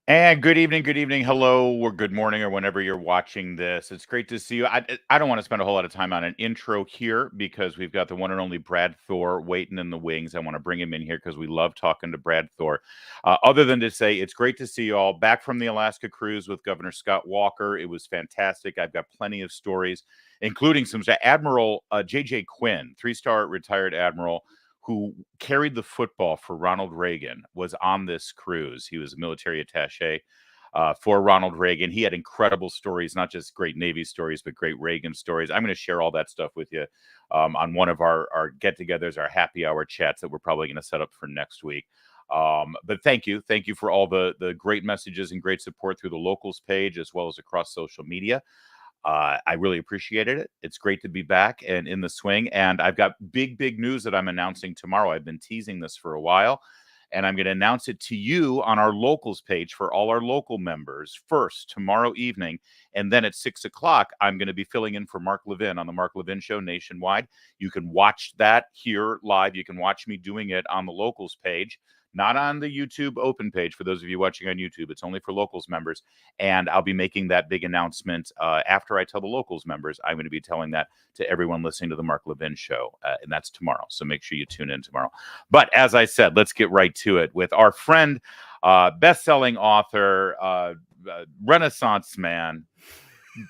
And good evening, hello, or good morning, or whenever you're watching this. It's great to see you. I don't want to spend a whole lot of time on an intro here because we've got the one and only Brad Thor waiting in the wings. I want to bring him in here because we love talking to Brad Thor. Other than to say, it's great to see you all back from the Alaska cruise with Governor Scott Walker. It was fantastic. I've got plenty of stories, including some Admiral J.J. Quinn, three-star retired admiral who carried the football for Ronald Reagan, was on this cruise. He was a military attache for Ronald Reagan. He had incredible stories, not just great Navy stories, but great Reagan stories. I'm going to share all that stuff with you on one of our get-togethers, our happy hour chats that we're probably going to set up for next week. But thank you for all the great messages and great support through the locals page as well as across social media. I really appreciated it. It's great to be back and in the swing. And I've got big news that I'm announcing tomorrow. I've been teasing this for a while, and I'm going to announce it to you on our locals page for all our local members first tomorrow evening. And then at 6 o'clock, I'm going to be filling in for Mark Levin on the Mark Levin Show nationwide. You can watch that here live. You can watch me doing it on the locals page. Not on the YouTube open page for those of you watching on YouTube. It's only for locals members. And I'll be making that big announcement after I tell the locals members. I'm going to be telling that to everyone listening to the Mark Levin Show. And that's tomorrow. So make sure you tune in tomorrow. But as I said, let's get right to it with our friend, best-selling author, Renaissance man,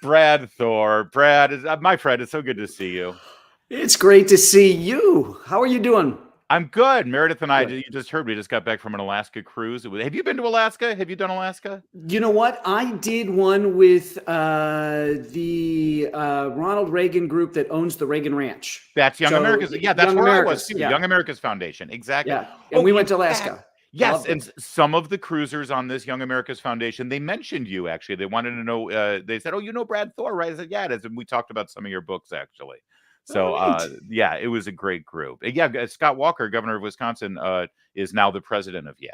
Brad Thor. Brad, my friend, it's so good to see you. It's great to see you. How are you doing? I'm good. Meredith and I, you just heard, we just got back from an Alaska cruise. Have you been to Alaska? Have you done Alaska? You know what? I did one with the Ronald Reagan group that owns the Reagan Ranch. That's Young America's. Yeah, that's where I was too. Yeah. Young America's Foundation. Exactly. Yeah. And we went to Alaska. Yes, and some of the cruisers on this Young America's Foundation, they mentioned you actually. They wanted to know, they said, oh, you know Brad Thor, right? I said, yeah, it is. And we talked about some of your books actually. So, yeah, it was a great group. Yeah, Scott Walker, governor of Wisconsin, is now the president of YAF.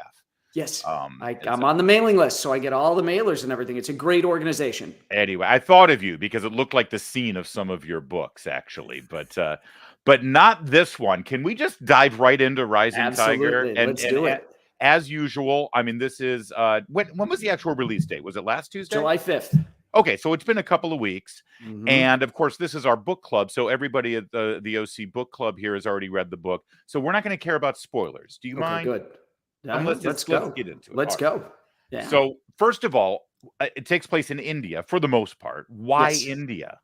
Yes, I'm on the mailing list, so I get all the mailers and everything. It's a great organization. Anyway, I thought of you because it looked like the scene of some of your books, actually, but not this one. Can we just dive right into Rising Absolutely. Tiger? Let's do it. As usual, I mean, this is when was the actual release date? Was it last Tuesday? July 5th. Okay, so it's been a couple of weeks, and of course, this is our book club. So everybody at the OC book club here has already read the book, so we're not going to care about spoilers. Do you mind? Good. Let's go. Get into it. Let's go. Yeah. So first of all, it takes place in India for the most part. Why India?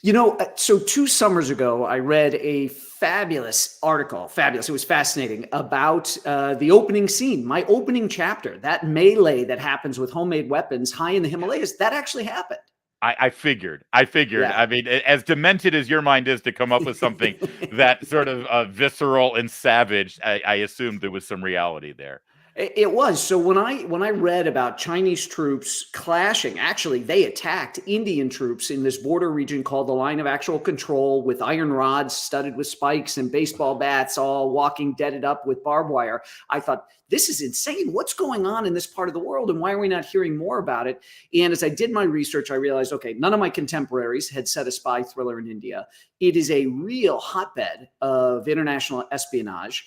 You know, so 2 summers ago, I read a fabulous article. Fabulous. It was fascinating about the opening scene, my opening chapter, that melee that happens with homemade weapons high in the Himalayas. That actually happened. I figured. Yeah. I mean, as demented as your mind is to come up with something that sort of visceral and savage, I assumed there was some reality there. It was. So when I read about Chinese troops clashing, actually they attacked Indian troops in this border region called the Line of Actual Control with iron rods studded with spikes and baseball bats, all walking deaded up with barbed wire. I thought, this is insane. What's going on in this part of the world, and why are we not hearing more about it? And as I did my research, I realized, okay, none of my contemporaries had set a spy thriller in India. It is a real hotbed of international espionage.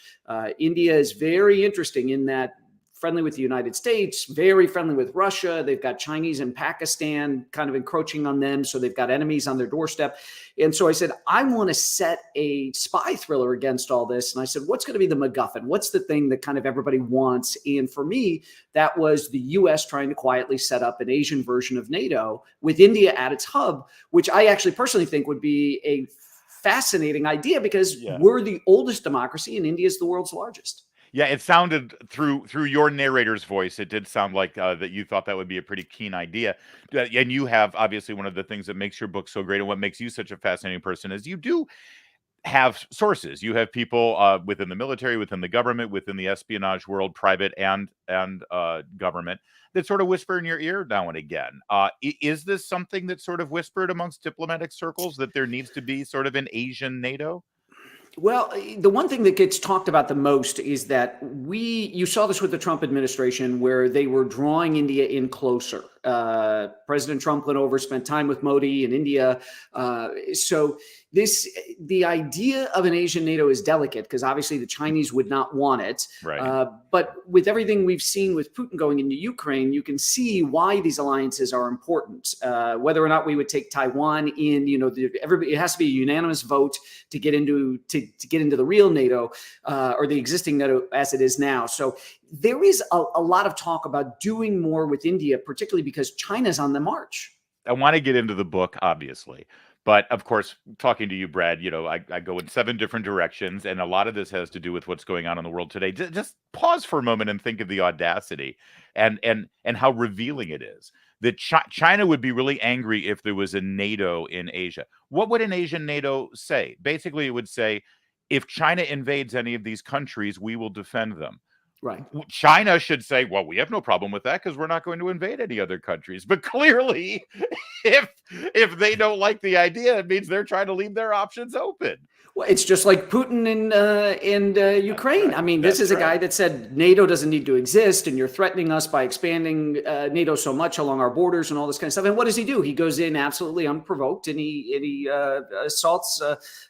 India is very interesting in that friendly with the United States, very friendly with Russia. They've got Chinese and Pakistan kind of encroaching on them. So they've got enemies on their doorstep. And so I said, I want to set a spy thriller against all this. And I said, what's going to be the MacGuffin? What's the thing that kind of everybody wants? And for me, that was the US trying to quietly set up an Asian version of NATO with India at its hub, which I actually personally think would be a fascinating idea because we're the oldest democracy and India is the world's largest. Yeah, it sounded through your narrator's voice. It did sound like that you thought that would be a pretty keen idea. And you have obviously one of the things that makes your book so great and what makes you such a fascinating person is you do have sources. You have people within the military, within the government, within the espionage world, private and government, that sort of whisper in your ear now and again. Is this something that's sort of whispered amongst diplomatic circles that there needs to be sort of an Asian NATO? Well, the one thing that gets talked about the most is that you saw this with the Trump administration where they were drawing India in closer. President Trump went over, spent time with Modi in India. So the idea of an Asian NATO is delicate because obviously the Chinese would not want it. Right. But with everything we've seen with Putin going into Ukraine, you can see why these alliances are important. Whether or not we would take Taiwan in, everybody, it has to be a unanimous vote to get into the real NATO or the existing NATO as it is now. So there is a lot of talk about doing more with India, particularly because China's on the march. I want to get into the book, obviously. But of course, talking to you, Brad, I go in 7 different directions, and a lot of this has to do with what's going on in the world today. Just pause for a moment and think of the audacity and how revealing it is that China would be really angry if there was a NATO in Asia. What would an Asian NATO say? Basically, it would say, if China invades any of these countries, we will defend them. Right. China should say, well, we have no problem with that because we're not going to invade any other countries. But clearly, if they don't like the idea, it means they're trying to leave their options open. Well, it's just like Putin in Ukraine. Right. I mean, this is a guy that said NATO doesn't need to exist, and you're threatening us by expanding NATO so much along our borders and all this kind of stuff. And what does he do? He goes in absolutely unprovoked, and he assaults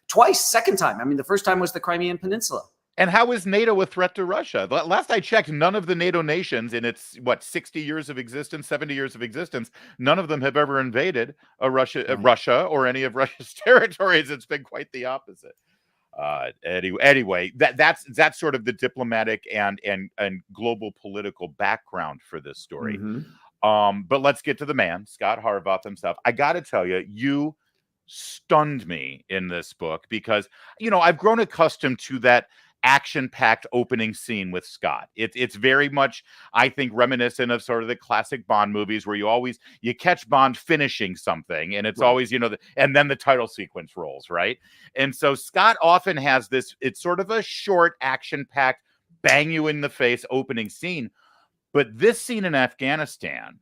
twice. Second time, I mean, the first time was the Crimean Peninsula. And how is NATO a threat to Russia? Last I checked, none of the NATO nations in its, 60 years of existence, 70 years of existence, none of them have ever invaded Russia or any of Russia's territories. It's been quite the opposite. Anyway, that's sort of the diplomatic and global political background for this story. Mm-hmm. But let's get to the man, Scott Harvath himself. I got to tell you, you stunned me in this book because, I've grown accustomed to that action-packed opening scene with Scott. It's very much, I think, reminiscent of sort of the classic Bond movies where you catch Bond finishing something, and it's always, and then the title sequence rolls, right? And so Scott often has this, it's sort of a short, action-packed, bang you in the face opening scene. But this scene in Afghanistan,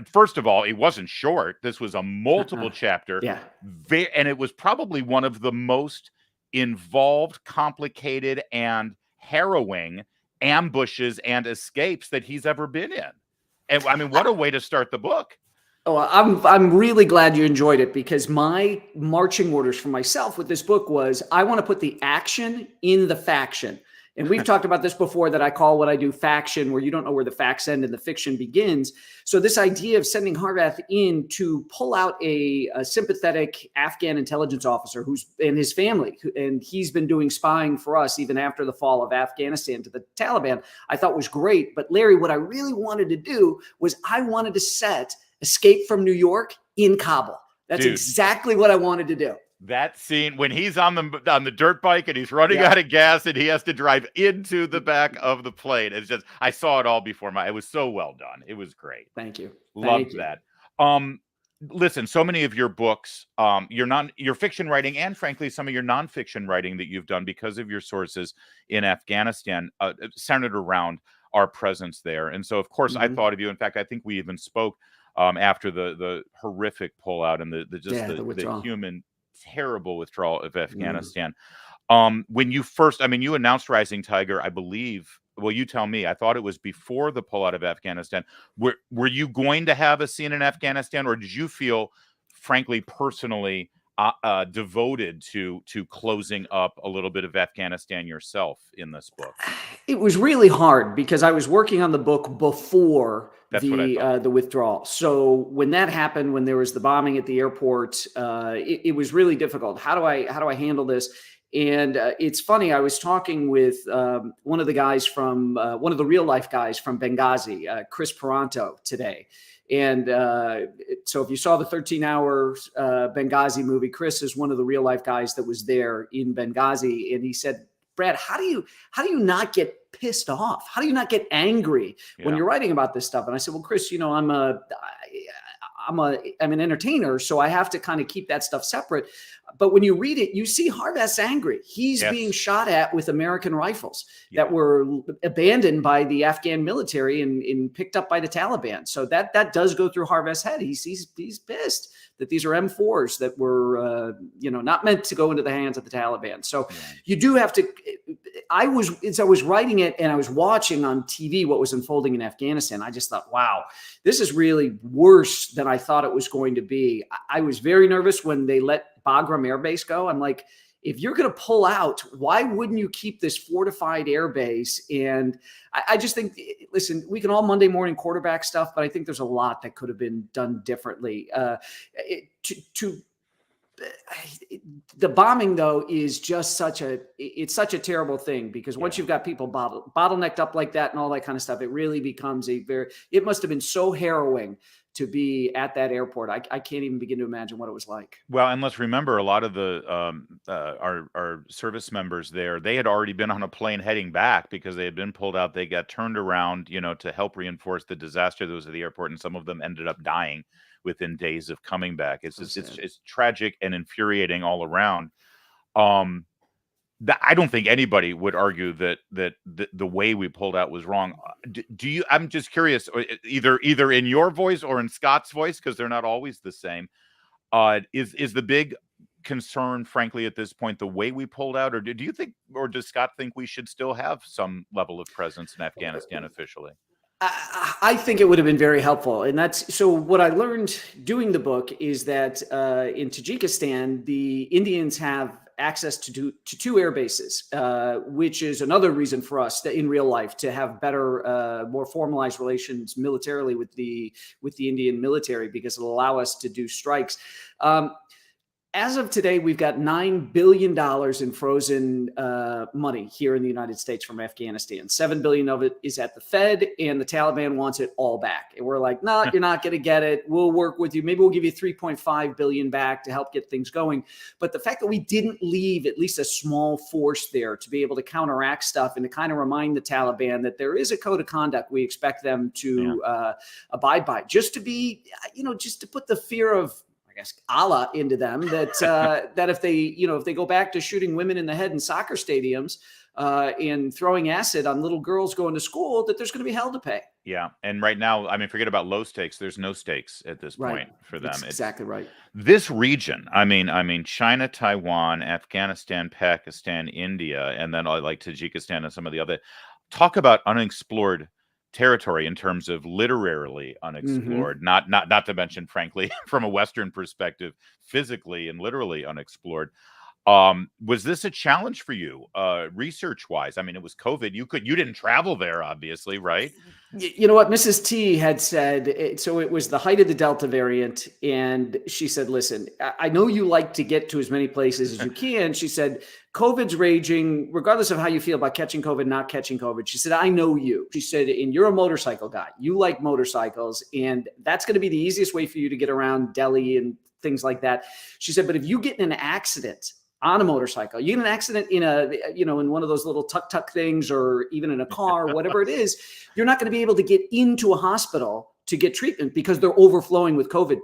first of all, it wasn't short. This was a multiple chapter. Yeah. And it was probably one of the most involved, complicated, and harrowing ambushes and escapes that he's ever been in. And I mean, what a way to start the book. Oh, I'm really glad you enjoyed it because my marching orders for myself with this book was I want to put the action in the faction. And we've talked about this before, that I call what I do faction, where you don't know where the facts end and the fiction begins. So this idea of sending Harvath in to pull out a sympathetic Afghan intelligence officer who's in his family, and he's been doing spying for us even after the fall of Afghanistan to the Taliban, I thought was great. But Larry, what I really wanted to do was I wanted to set Escape from New York in Kabul. That's exactly what I wanted to do. That scene when he's on the dirt bike and he's running out of gas and he has to drive into the back of the plane. It's just, I saw it all before it was so well done. It was great. Thank you. Loved that. Listen, so many of your books, your fiction writing and frankly, some of your nonfiction writing that you've done because of your sources in Afghanistan, centered around our presence there. And so of course I thought of you. In fact, I think we even spoke after the horrific pullout and the human terrible withdrawal of Afghanistan. When you first, you announced Rising Tiger, I believe, well, you tell me, I thought it was before the pullout of Afghanistan. Were you going to have a scene in Afghanistan, or did you feel, frankly, personally devoted to closing up a little bit of Afghanistan yourself in this book? It was really hard because I was working on the book before the withdrawal. So when that happened, when there was the bombing at the airport, it was really difficult. How do I handle this? And it's funny, I was talking with one of the guys from one of the real life guys from Benghazi, Chris Peranto, today. And so if you saw the 13-hour Benghazi movie, Chris is one of the real life guys that was there in Benghazi. And he said, Brad, how do you not get pissed off? How do you not get angry when you're writing about this stuff? And I said, well, Chris, I'm an entertainer, so I have to kind of keep that stuff separate. But when you read it, you see Harvest's angry. He's Yes. being shot at with American rifles Yeah. that were abandoned by the Afghan military and picked up by the Taliban. So that does go through Harvest's head. He's pissed that these are M4s that were not meant to go into the hands of the Taliban. So you do have to. As I was writing it and I was watching on TV what was unfolding in Afghanistan, I just thought, wow, this is really worse than I thought it was going to be. I was very nervous when they let Bagram Air Base go. I'm like, if you're going to pull out, why wouldn't you keep this fortified air base? And I just think, listen, we can all Monday morning quarterback stuff, but I think there's a lot that could have been done differently. The bombing, though, is just such a terrible thing, because once you've got people bottlenecked up like that and all that kind of stuff, it really becomes it must have been so harrowing to be at that airport. I can't even begin to imagine what it was like. Well, and let's remember, a lot of the our service members there, they had already been on a plane heading back because they had been pulled out. They got turned around, to help reinforce the disaster that was at the airport, and some of them ended up dying within days of coming back. It's just it's tragic and infuriating all around. I don't think anybody would argue that the way we pulled out was wrong. Do you? I'm just curious, either in your voice or in Scott's voice, because they're not always the same. Is the big concern, frankly, at this point, the way we pulled out, or do you think, or does Scott think we should still have some level of presence in Afghanistan officially? I think it would have been very helpful. And so what I learned doing the book is that in Tajikistan, the Indians have access to two air bases, which is another reason for us in real life to have better, more formalized relations militarily with the Indian military, because it'll allow us to do strikes. As of today, we've got $9 billion in frozen money here in the United States from Afghanistan. $7 billion of it is at the Fed, and the Taliban wants it all back. And we're like, no, you're not going to get it. We'll work with you. Maybe we'll give you $3.5 billion back to help get things going. But the fact that we didn't leave at least a small force there to be able to counteract stuff and to kind of remind the Taliban that there is a code of conduct we expect them to abide by, just to be, just to put the fear of, I guess, Allah into them, that that if they go back to shooting women in the head in soccer stadiums and throwing acid on little girls going to school, that there's going to be hell to pay. Yeah, and right now, I mean, forget about low stakes. There's no stakes at this point for them. That's exactly right. This region, I mean, China, Taiwan, Afghanistan, Pakistan, India, and then like Tajikistan and some of the other. Talk about unexplored territory in terms of literarily unexplored, not to mention, frankly, from a Western perspective, physically and literally unexplored. Was this a challenge for you, research wise? I mean, it was COVID. You didn't travel there, obviously, right? You know what Mrs. T had said, so it was the height of the Delta variant. And she said, listen, I know you like to get to as many places as you can. She said, COVID's raging, regardless of how you feel about catching COVID, not catching COVID. She said, I know you. She said, and you're a motorcycle guy. You like motorcycles. And that's going to be the easiest way for you to get around Delhi and things like that. She said, but if you get in an accident on a motorcycle, you get in an accident in in one of those little tuk-tuk things, or even in a car, whatever it is, you're not going to be able to get into a hospital to get treatment because they're overflowing with COVID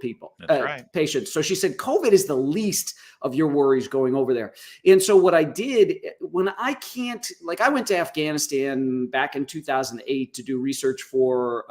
patients. So she said, COVID is the least of your worries going over there. And so what I did when I went to Afghanistan back in 2008 to do research for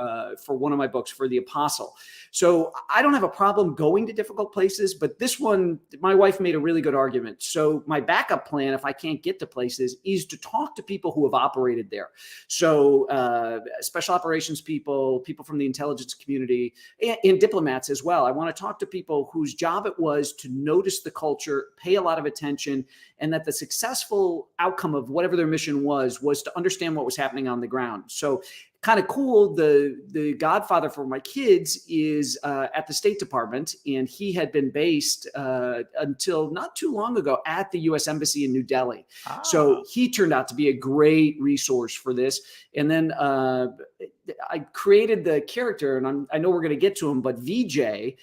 one of my books, for The Apostle. So I don't have a problem going to difficult places, but this one, my wife made a really good argument. So my backup plan, if I can't get to places, is to talk to people who have operated there. So special operations people from the intelligence community, and diplomats as well. I want to talk to people whose job it was to notice the culture, pay a lot of attention, and that the successful outcome of whatever their mission was to understand what was happening on the ground. So kind of cool. The godfather for my kids is at the State Department, and he had been based until not too long ago at the U.S. Embassy in New Delhi. So he turned out to be a great resource for this. And then I created the character, and I know we're going to get to him, but VJ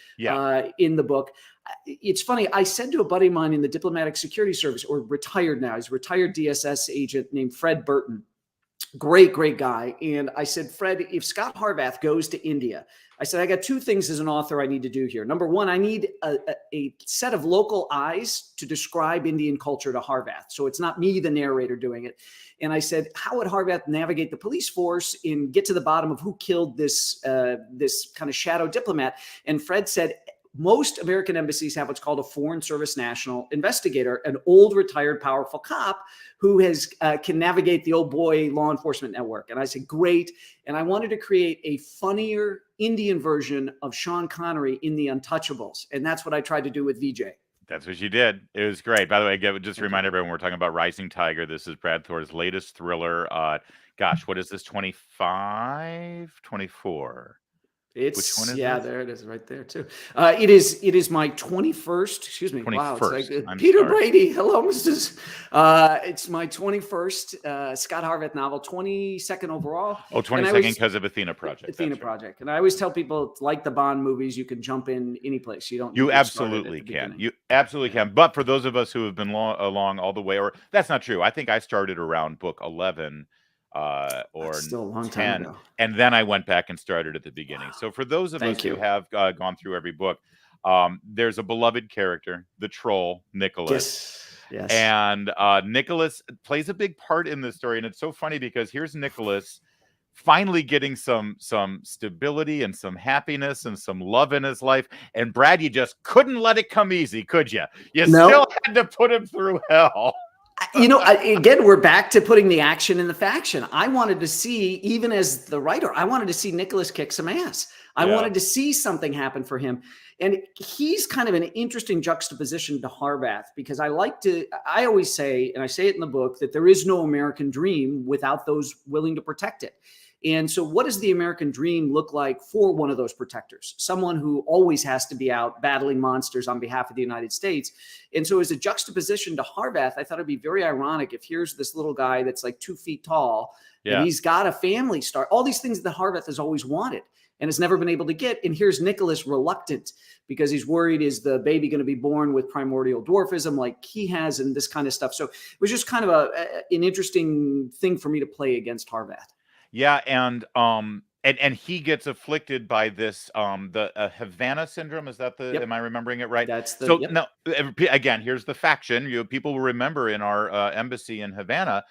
in the book. It's funny. I said to a buddy of mine in the Diplomatic Security Service, or retired now, he's a retired DSS agent named Fred Burton. Great guy. And I said, Fred, if Scott Harvath goes to India, I said, I got two things as an author I need to do here. Number one, I need a set of local eyes to describe Indian culture to Harvath. So it's not me, the narrator, doing it. And I said, how would Harvath navigate the police force and get to the bottom of who killed this kind of shadow diplomat? And Fred said, most American embassies have what's called a Foreign Service National Investigator, an old, retired, powerful cop who can navigate the old boy law enforcement network. And I said, great. And I wanted to create a funnier Indian version of Sean Connery in The Untouchables. And that's what I tried to do with VJ. That's what you did. It was great. By the way, again, just to remind everyone, we're talking about Rising Tiger. This is Brad Thor's latest thriller. Gosh, what is this, 25, 24? Which one is this? There it is right there too. It is my 21st, excuse me. 21st. Wow. It's like I'm Peter sorry. Brady. Hello, Mrs. It's my 21st Scott Harvath novel, 22nd overall. Oh, 22nd because of Athena Project. Athena Project. And I always tell people, like the Bond movies, you can jump in any place. You absolutely can. You absolutely can. But for those of us who have been along all the way, or that's not true. I think I started around book 11 or still a long 10, time ago. And then I went back and started at the beginning. Wow. So for those of us who have gone through every book, there's a beloved character, the troll, Nicholas. Yes. And Nicholas plays a big part in this story. And it's so funny because here's Nicholas finally getting some stability and some happiness and some love in his life. And Brad, you just couldn't let it come easy, could you? You still had to put him through hell. Again, we're back to putting the action in the faction. I wanted to see, even as the writer, I wanted to see Nicholas kick some ass. I wanted to see something happen for him. And he's kind of an interesting juxtaposition to Harvath, because I always say, and I say it in the book, that there is no American dream without those willing to protect it. And so what does the American dream look like for one of those protectors? Someone who always has to be out battling monsters on behalf of the United States. And so as a juxtaposition to Harvath, I thought it'd be very ironic if here's this little guy that's like 2 feet tall, and he's got a family start, all these things that Harvath has always wanted and has never been able to get. And here's Nicholas reluctant because he's worried, is the baby going to be born with primordial dwarfism like he has, and this kind of stuff. So it was just kind of an interesting thing for me to play against Harvath. Yeah, and he gets afflicted by this the Havana syndrome. Is that the? Am I remembering it right? That's the. So now again, here's the faction. People will remember in our embassy in Havana,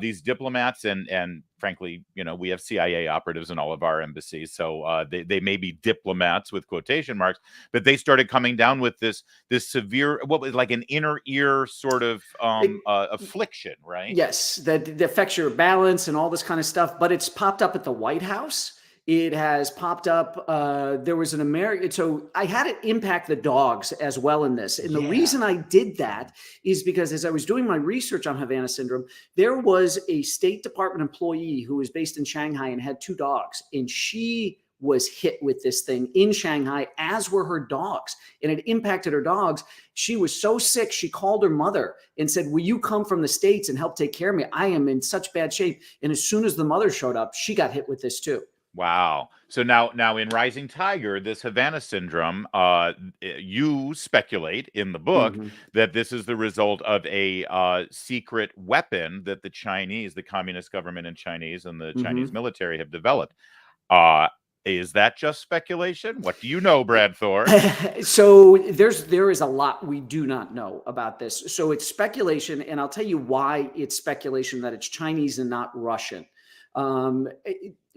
these diplomats and frankly, we have CIA operatives in all of our embassies, so they may be diplomats with quotation marks, but they started coming down with this severe, what was like an inner ear sort of affliction, right? Yes, that affects your balance and all this kind of stuff. But it's popped up at the White House. It has popped up. There was an American. So I had it impact the dogs as well in this. And the reason I did that is because as I was doing my research on Havana syndrome, there was a State Department employee who was based in Shanghai and had 2 dogs. And she was hit with this thing in Shanghai, as were her dogs. And it impacted her dogs. She was so sick, she called her mother and said, will you come from the States and help take care of me? I am in such bad shape. And as soon as the mother showed up, she got hit with this too. Wow. So now in Rising Tiger, this Havana syndrome, you speculate in the book that this is the result of a secret weapon that the Chinese, the communist government and Chinese and the Chinese military have developed. Is that just speculation? What do you know, Brad Thor? So there is a lot we do not know about this. So it's speculation, and I'll tell you why it's speculation that it's Chinese and not Russian.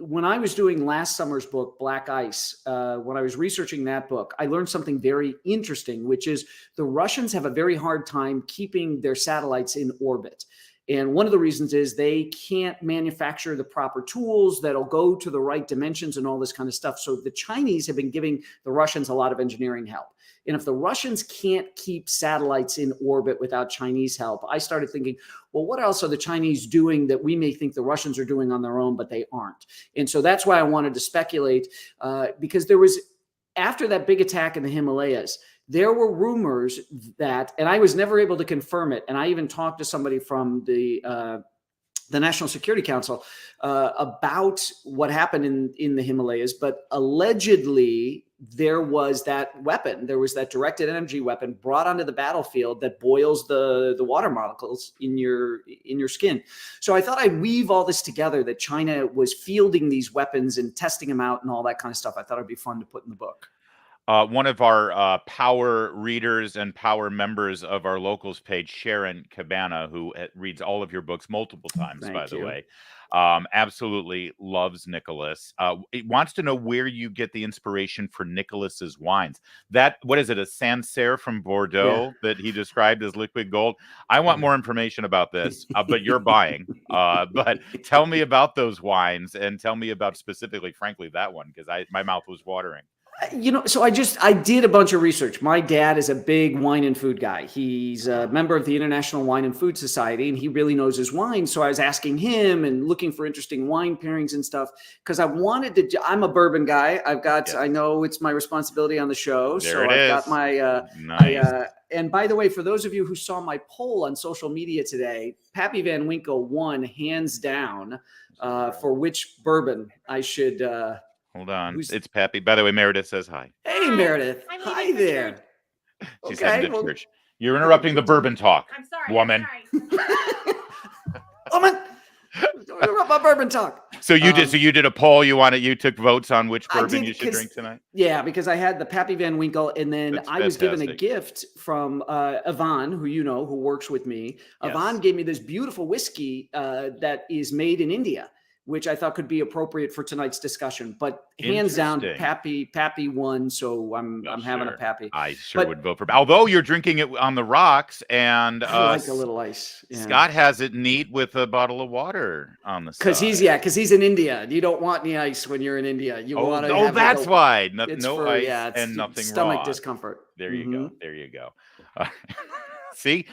When I was doing last summer's book, Black Ice, when I was researching that book, I learned something very interesting, which is the Russians have a very hard time keeping their satellites in orbit. And one of the reasons is they can't manufacture the proper tools that'll go to the right dimensions and all this kind of stuff. So the Chinese have been giving the Russians a lot of engineering help. And if the Russians can't keep satellites in orbit without Chinese help, I started thinking, well, what else are the Chinese doing that we may think the Russians are doing on their own, but they aren't? And so that's why I wanted to speculate, because there was, after that big attack in the Himalayas, there were rumors that, and I was never able to confirm it, and I even talked to somebody from the National Security Council about what happened in the Himalayas, but allegedly there was that weapon. There was that directed energy weapon brought onto the battlefield that boils the water molecules in your skin. So I thought I'd weave all this together, that China was fielding these weapons and testing them out and all that kind of stuff. I thought it'd be fun to put in the book. One of our power readers and power members of our locals page, Sharon Cabana, who reads all of your books multiple times, by the way, absolutely loves Nicholas. It wants to know where you get the inspiration for Nicholas's wines. What is it, a Sancerre from Bordeaux that he described as liquid gold? I want more information about this, but you're buying. But tell me about those wines, and tell me about specifically, frankly, that one, because my mouth was watering. So I did a bunch of research. My dad is a big wine and food guy. He's a member of the International Wine and Food Society, and he really knows his wine. So I was asking him and looking for interesting wine pairings and stuff, because I wanted to. I'm a bourbon guy. I've got. I know it's my responsibility on the show. There so it I've is. got my. Nice. And by the way, for those of you who saw my poll on social media today, Pappy Van Winkle won hands down for which bourbon I should. Hold on. It's Pappy. By the way, Meredith says hi. Hey, Meredith. Hi there. She's heading to church. You're interrupting the bourbon talk. I'm sorry. Woman. Woman. Don't interrupt my bourbon talk. So you did a poll. You took votes on which bourbon you should drink tonight? Yeah, because I had the Pappy Van Winkle, and then I was given a gift from Yvonne, who works with me. Yes. Yvonne gave me this beautiful whiskey that is made in India, which I thought could be appropriate for tonight's discussion. But hands down, Pappy won, so I'm having a Pappy. I would vote for. Although you're drinking it on the rocks, and I like a little ice. Yeah. Scott has it neat with a bottle of water on the side. Because he's in India. You don't want any ice when you're in India. You want to. Oh, that's why. No ice and nothing stomach raw. Discomfort. There you go. There you go. See,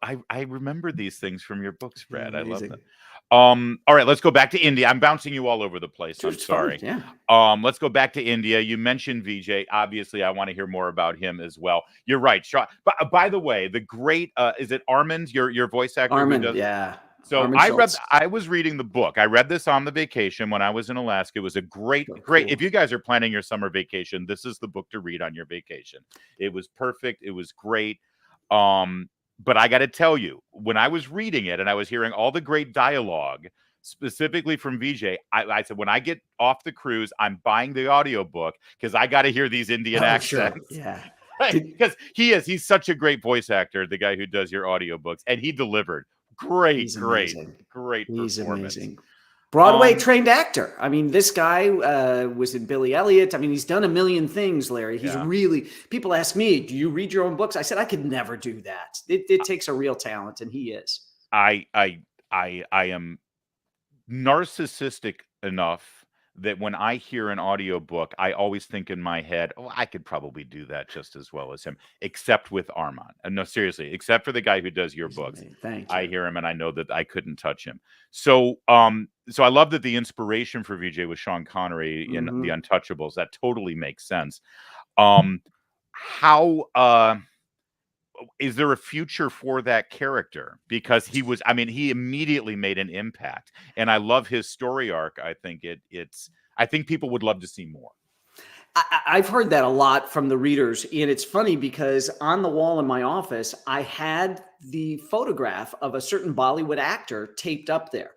I remember these things from your books, Brad. I love them. All right, let's go back to India. I'm bouncing you all over the place. I'm sorry. Let's go back to India. You mentioned VJ. Obviously, I want to hear more about him as well. You're right. By the way, the great is it Armand, your voice actor? Armand, So I was reading the book. I read this on the vacation when I was in Alaska. It was a great. If you guys are planning your summer vacation, this is the book to read on your vacation. It was perfect. It was great. But I got to tell you, when I was reading it and I was hearing all the great dialogue, specifically from VJ, I said, when I get off the cruise, I'm buying the audiobook because I got to hear these Indian accents. Sure. Yeah. Because he's such a great voice actor, the guy who does your audiobooks, and he delivered. Great performance. Amazing. Broadway trained actor. I mean, this guy was in Billy Elliot. I mean, he's done a million things, Larry. He's really, people ask me, do you read your own books? I said, I could never do that. It takes a real talent, and he is. I am narcissistic enough that when I hear an audiobook, I always think in my head, I could probably do that just as well as him, except with Armand. And no, seriously, except for the guy who does your books. Thank you. I hear him and I know that I couldn't touch him. So I love that the inspiration for VJ was Sean Connery in The Untouchables. That totally makes sense. Is there a future for that character? Because he immediately made an impact, and I love his story arc. I think I think people would love to see more. I've heard that a lot from the readers, and it's funny because on the wall in my office, I had the photograph of a certain Bollywood actor taped up there.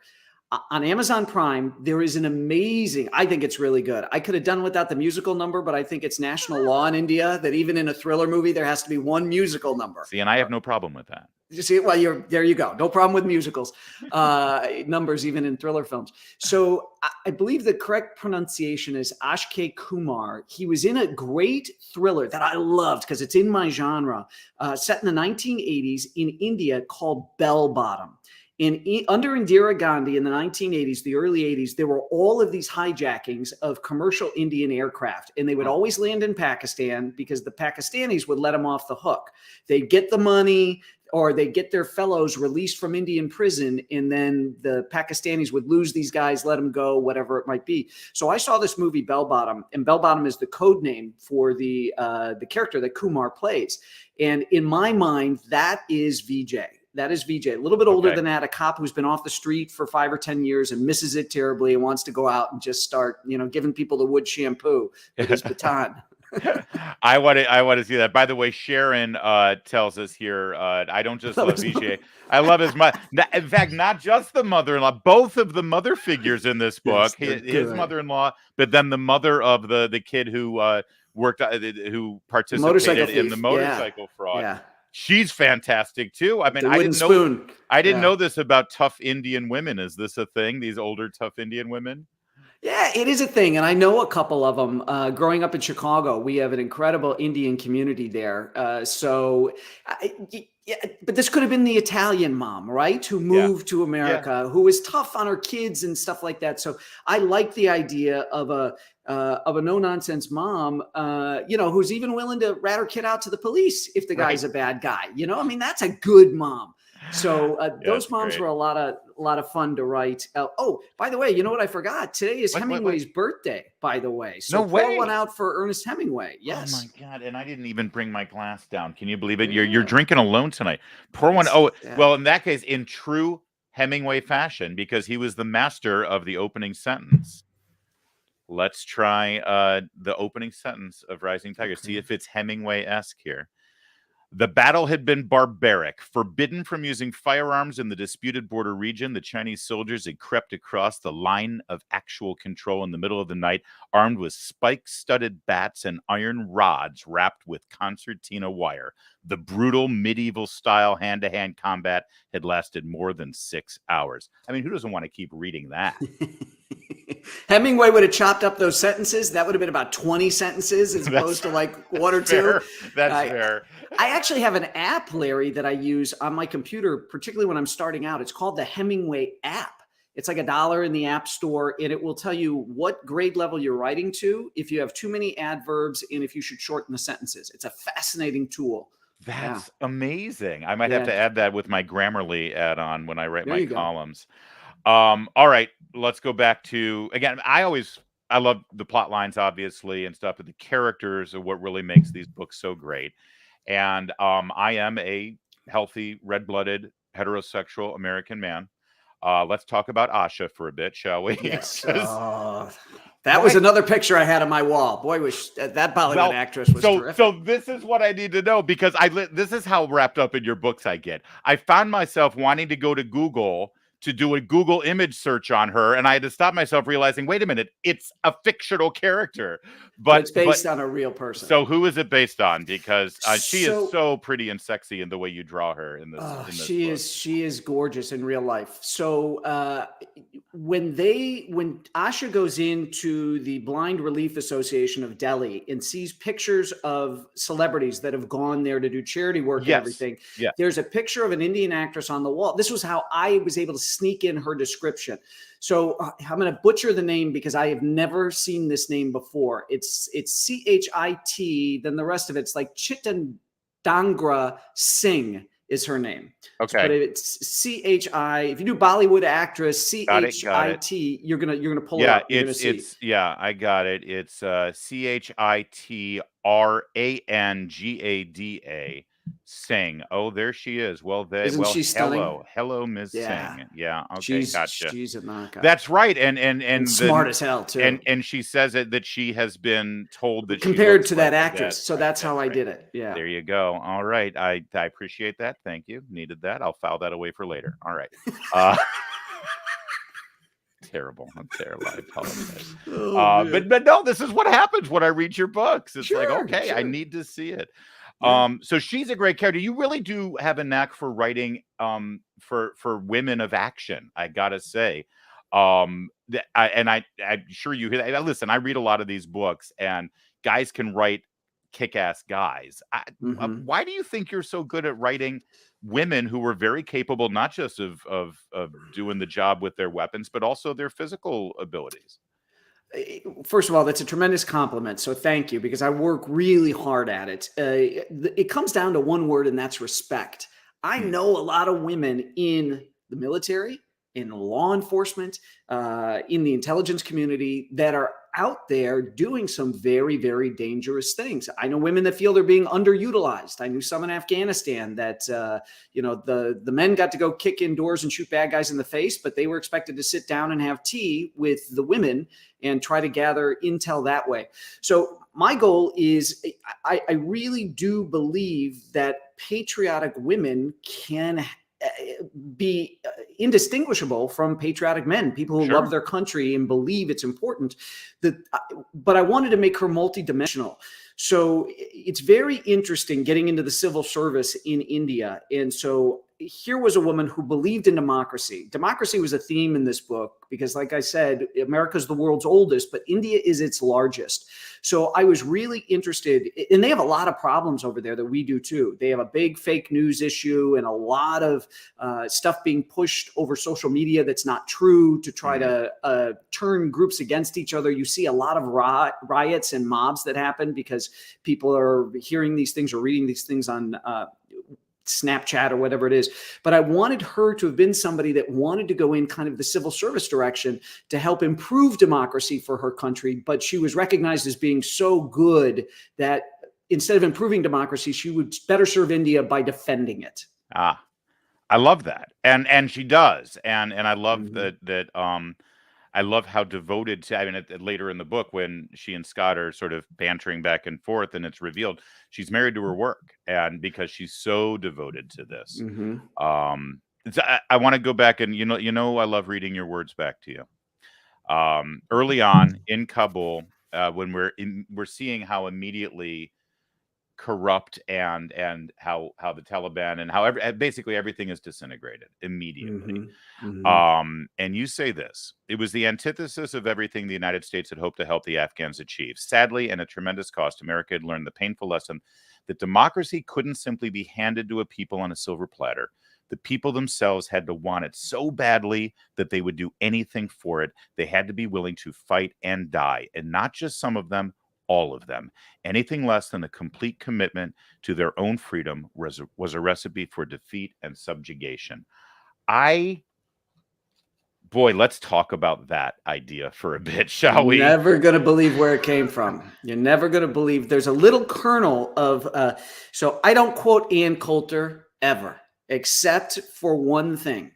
On Amazon Prime, there is an amazing, I think it's really good. I could have done without the musical number, but I think it's national law in India that even in a thriller movie, there has to be one musical number. See, and I have no problem with that. You see, well, there you go. No problem with musicals, numbers, even in thriller films. So I believe the correct pronunciation is Akshay Kumar. He was in a great thriller that I loved because it's in my genre, set in the 1980s in India called Bell Bottom. Under Indira Gandhi in the 1980s, the early 80s, there were all of these hijackings of commercial Indian aircraft, and they would always land in Pakistan because the Pakistanis would let them off the hook. They'd get the money, or they'd get their fellows released from Indian prison, and then the Pakistanis would lose these guys, let them go, whatever it might be. So I saw this movie, Bell Bottom, and Bell Bottom is the code name for the character that Kumar plays. And in my mind, that is VJ. That is VJ. A little bit older than that, a cop who's been off the street for 5 or 10 years and misses it terribly and wants to go out and just start, giving people the wood shampoo with his baton. I want to see that. By the way, Sharon tells us here, I don't just That love was Vijay. I love his mother. In fact, not just the mother-in-law, both of the mother figures in this book. yes, they're His good. mother-in-law, but then the mother of the kid who worked who The motorcycle participated in the thief. Yeah. motorcycle fraud. Yeah. She's fantastic too. I mean, The wooden spoon. I didn't Yeah. know this about tough Indian women. Is this a thing? These older tough Indian women? Yeah, it is a thing, and I know a couple of them. Growing up in Chicago, we have an incredible Indian community there. Yeah, but this could have been the Italian mom, right? Who Yeah. moved to Yeah. America, who was tough on her kids and stuff like that. So I like the idea of a no nonsense mom, who's even willing to rat her kid out to the police if the guy's Right. a bad guy. I mean, that's a good mom. So Yeah, those it's moms great. were a lot of fun to write. Oh, by the way, you know what I forgot? Today is What? Hemingway's birthday. By the way, No so pour one way. out for Ernest Hemingway. Oh my Yes. god! And I didn't even bring my glass down. Can you believe it? You're Yeah. drinking alone tonight. Pour one. Yes. Oh Yeah. well, in that case, in true Hemingway fashion, because he was the master of the opening sentence. Let's try the opening sentence of Rising Tiger. See Okay. if it's Hemingway-esque here. The battle had been barbaric. Forbidden from using firearms in the disputed border region, the Chinese soldiers had crept across the line of actual control in the middle of the night, armed with spike-studded bats and iron rods wrapped with concertina wire. The brutal medieval-style hand-to-hand combat had lasted more than 6 hours. I mean, who doesn't want to keep reading that? Hemingway would have chopped up those sentences. That would have been about 20 sentences as That's opposed to like one or two. fair. That's I, fair. I actually have an app, Larry, that I use on my computer, particularly when I'm starting out. It's called the Hemingway App. It's like $1 in the App Store, and it will tell you what grade level you're writing to, if you have too many adverbs, and if you should shorten the sentences. It's a fascinating tool. Yeah. That's amazing. I might have Yeah. to add that with my Grammarly add-on when I write There my you go. columns. All right, let's go back to again. I love the plot lines, obviously, and stuff, but the characters are what really makes these books so great. And I am a healthy, red-blooded, heterosexual American man. Let's talk about Asha for a bit, shall we? Yes. 'Cause That was why another picture I had on my wall. Boy, was that Bollywood Well, actress was so terrific. this is what I need to know because this is how wrapped up in your books I get. I found myself wanting to go to Google to do a Google image search on her, and I had to stop myself realizing, wait a minute, it's a fictional character. But But it's based on a real person. so who is it based on? Because she is So so pretty and sexy in the way you draw her in this she book. is gorgeous in real life. So when Asha goes into the Blind Relief Association of Delhi and sees pictures of celebrities that have gone there to do charity work and Yes. everything, Yeah. there's a picture of an Indian actress on the wall. This was how I was able to sneak in her description. So I'm going to butcher the name because I have never seen this name before. It's Chit, then the rest of it's like Chitandangra Singh is her name. But Okay. it's Chi. If you do Bollywood actress Got it. Got it. Chit, you're gonna pull it Yeah, up. You're gonna see. yeah, I got it. It's Chitrangada Singh. Oh, there she is. Isn't she stunning? hello, Ms. Yeah, Singh. Yeah, okay, gotcha. she's a knockout That's right, and and smart as hell too. and she says it that she has been told that she Compared looks to like that her. actress, That's so right. that's how That's I right. did it. Yeah. There you go. All right, I appreciate that. Thank you. Needed that. I'll file that away for later. All right. Uh, terrible. I'm terrible. I apologize. Oh man. But no, this is what happens when I read your books. It's like, Sure, okay, I sure. need to see it. Yeah. So she's a great character. You really do have a knack for writing for women of action, I gotta say. I'm sure you hear that. Listen, I read a lot of these books, and guys can write kick-ass guys. Hmm. Why do you think you're so good at writing women who were very capable, not just of doing the job with their weapons, but also their physical abilities? First of all, that's a tremendous compliment. So thank you, because I work really hard at it. It comes down to one word, and that's respect. I Hmm. know a lot of women in the military, in law enforcement, in the intelligence community that are out there doing some very, very dangerous things. I know women that feel they're being underutilized. I knew some in Afghanistan that, the men got to go kick indoors and shoot bad guys in the face, but they were expected to sit down and have tea with the women and try to gather intel that way. So my goal is I really do believe that patriotic women can be indistinguishable from patriotic men, people who love their country and believe it's important. But I wanted to make her multidimensional. So it's very interesting getting into the civil service in India. And so here was a woman who believed in democracy. Democracy was a theme in this book because, like I said, America's the world's oldest, but India is its largest. So I was really interested, and they have a lot of problems over there that we do too. They have a big fake news issue and a lot of stuff being pushed over social media that's not true to try to turn groups against each other. You see a lot of riots and mobs that happen because people are hearing these things or reading these things on Snapchat or whatever it is. But I wanted her to have been somebody that wanted to go in kind of the civil service direction to help improve democracy for her country. But she was recognized as being so good that instead of improving democracy, she would better serve India by defending it. I love that. And she does. And I love that I love how devoted to, I mean, later in the book when she and Scott are sort of bantering back and forth and it's revealed she's married to her work, and because she's so devoted to this. I want to go back and, I love reading your words back to you. Early on in Kabul, when we're seeing how immediately corrupt and how the Taliban and how basically everything is disintegrated immediately. And you say this: it was the antithesis of everything the United States had hoped to help the Afghans achieve. Sadly, and at tremendous cost, America had learned the painful lesson that democracy couldn't simply be handed to a people on a silver platter. The people themselves had to want it so badly that they would do anything for it. They had to be willing to fight and die, and not just some of them, all of them. Anything less than a complete commitment to their own freedom was a recipe for defeat and subjugation. Boy, let's talk about that idea for a bit, shall we? You're never going to believe where it came from. You're never going to believe. There's a little kernel of, so I don't quote Ann Coulter ever, except for one thing.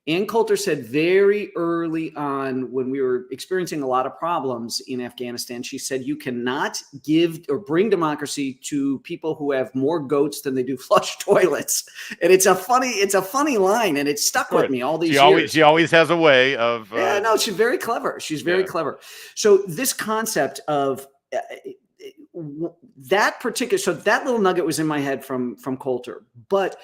Ann Coulter said very early on when we were experiencing a lot of problems in Afghanistan, she said, you cannot give or bring democracy to people who have more goats than they do flush toilets. And it's a funny line, and it stuck with me all these years. She always has a way of. Yeah, no, she's very clever. She's very clever. So this concept of that little nugget was in my head from Coulter, but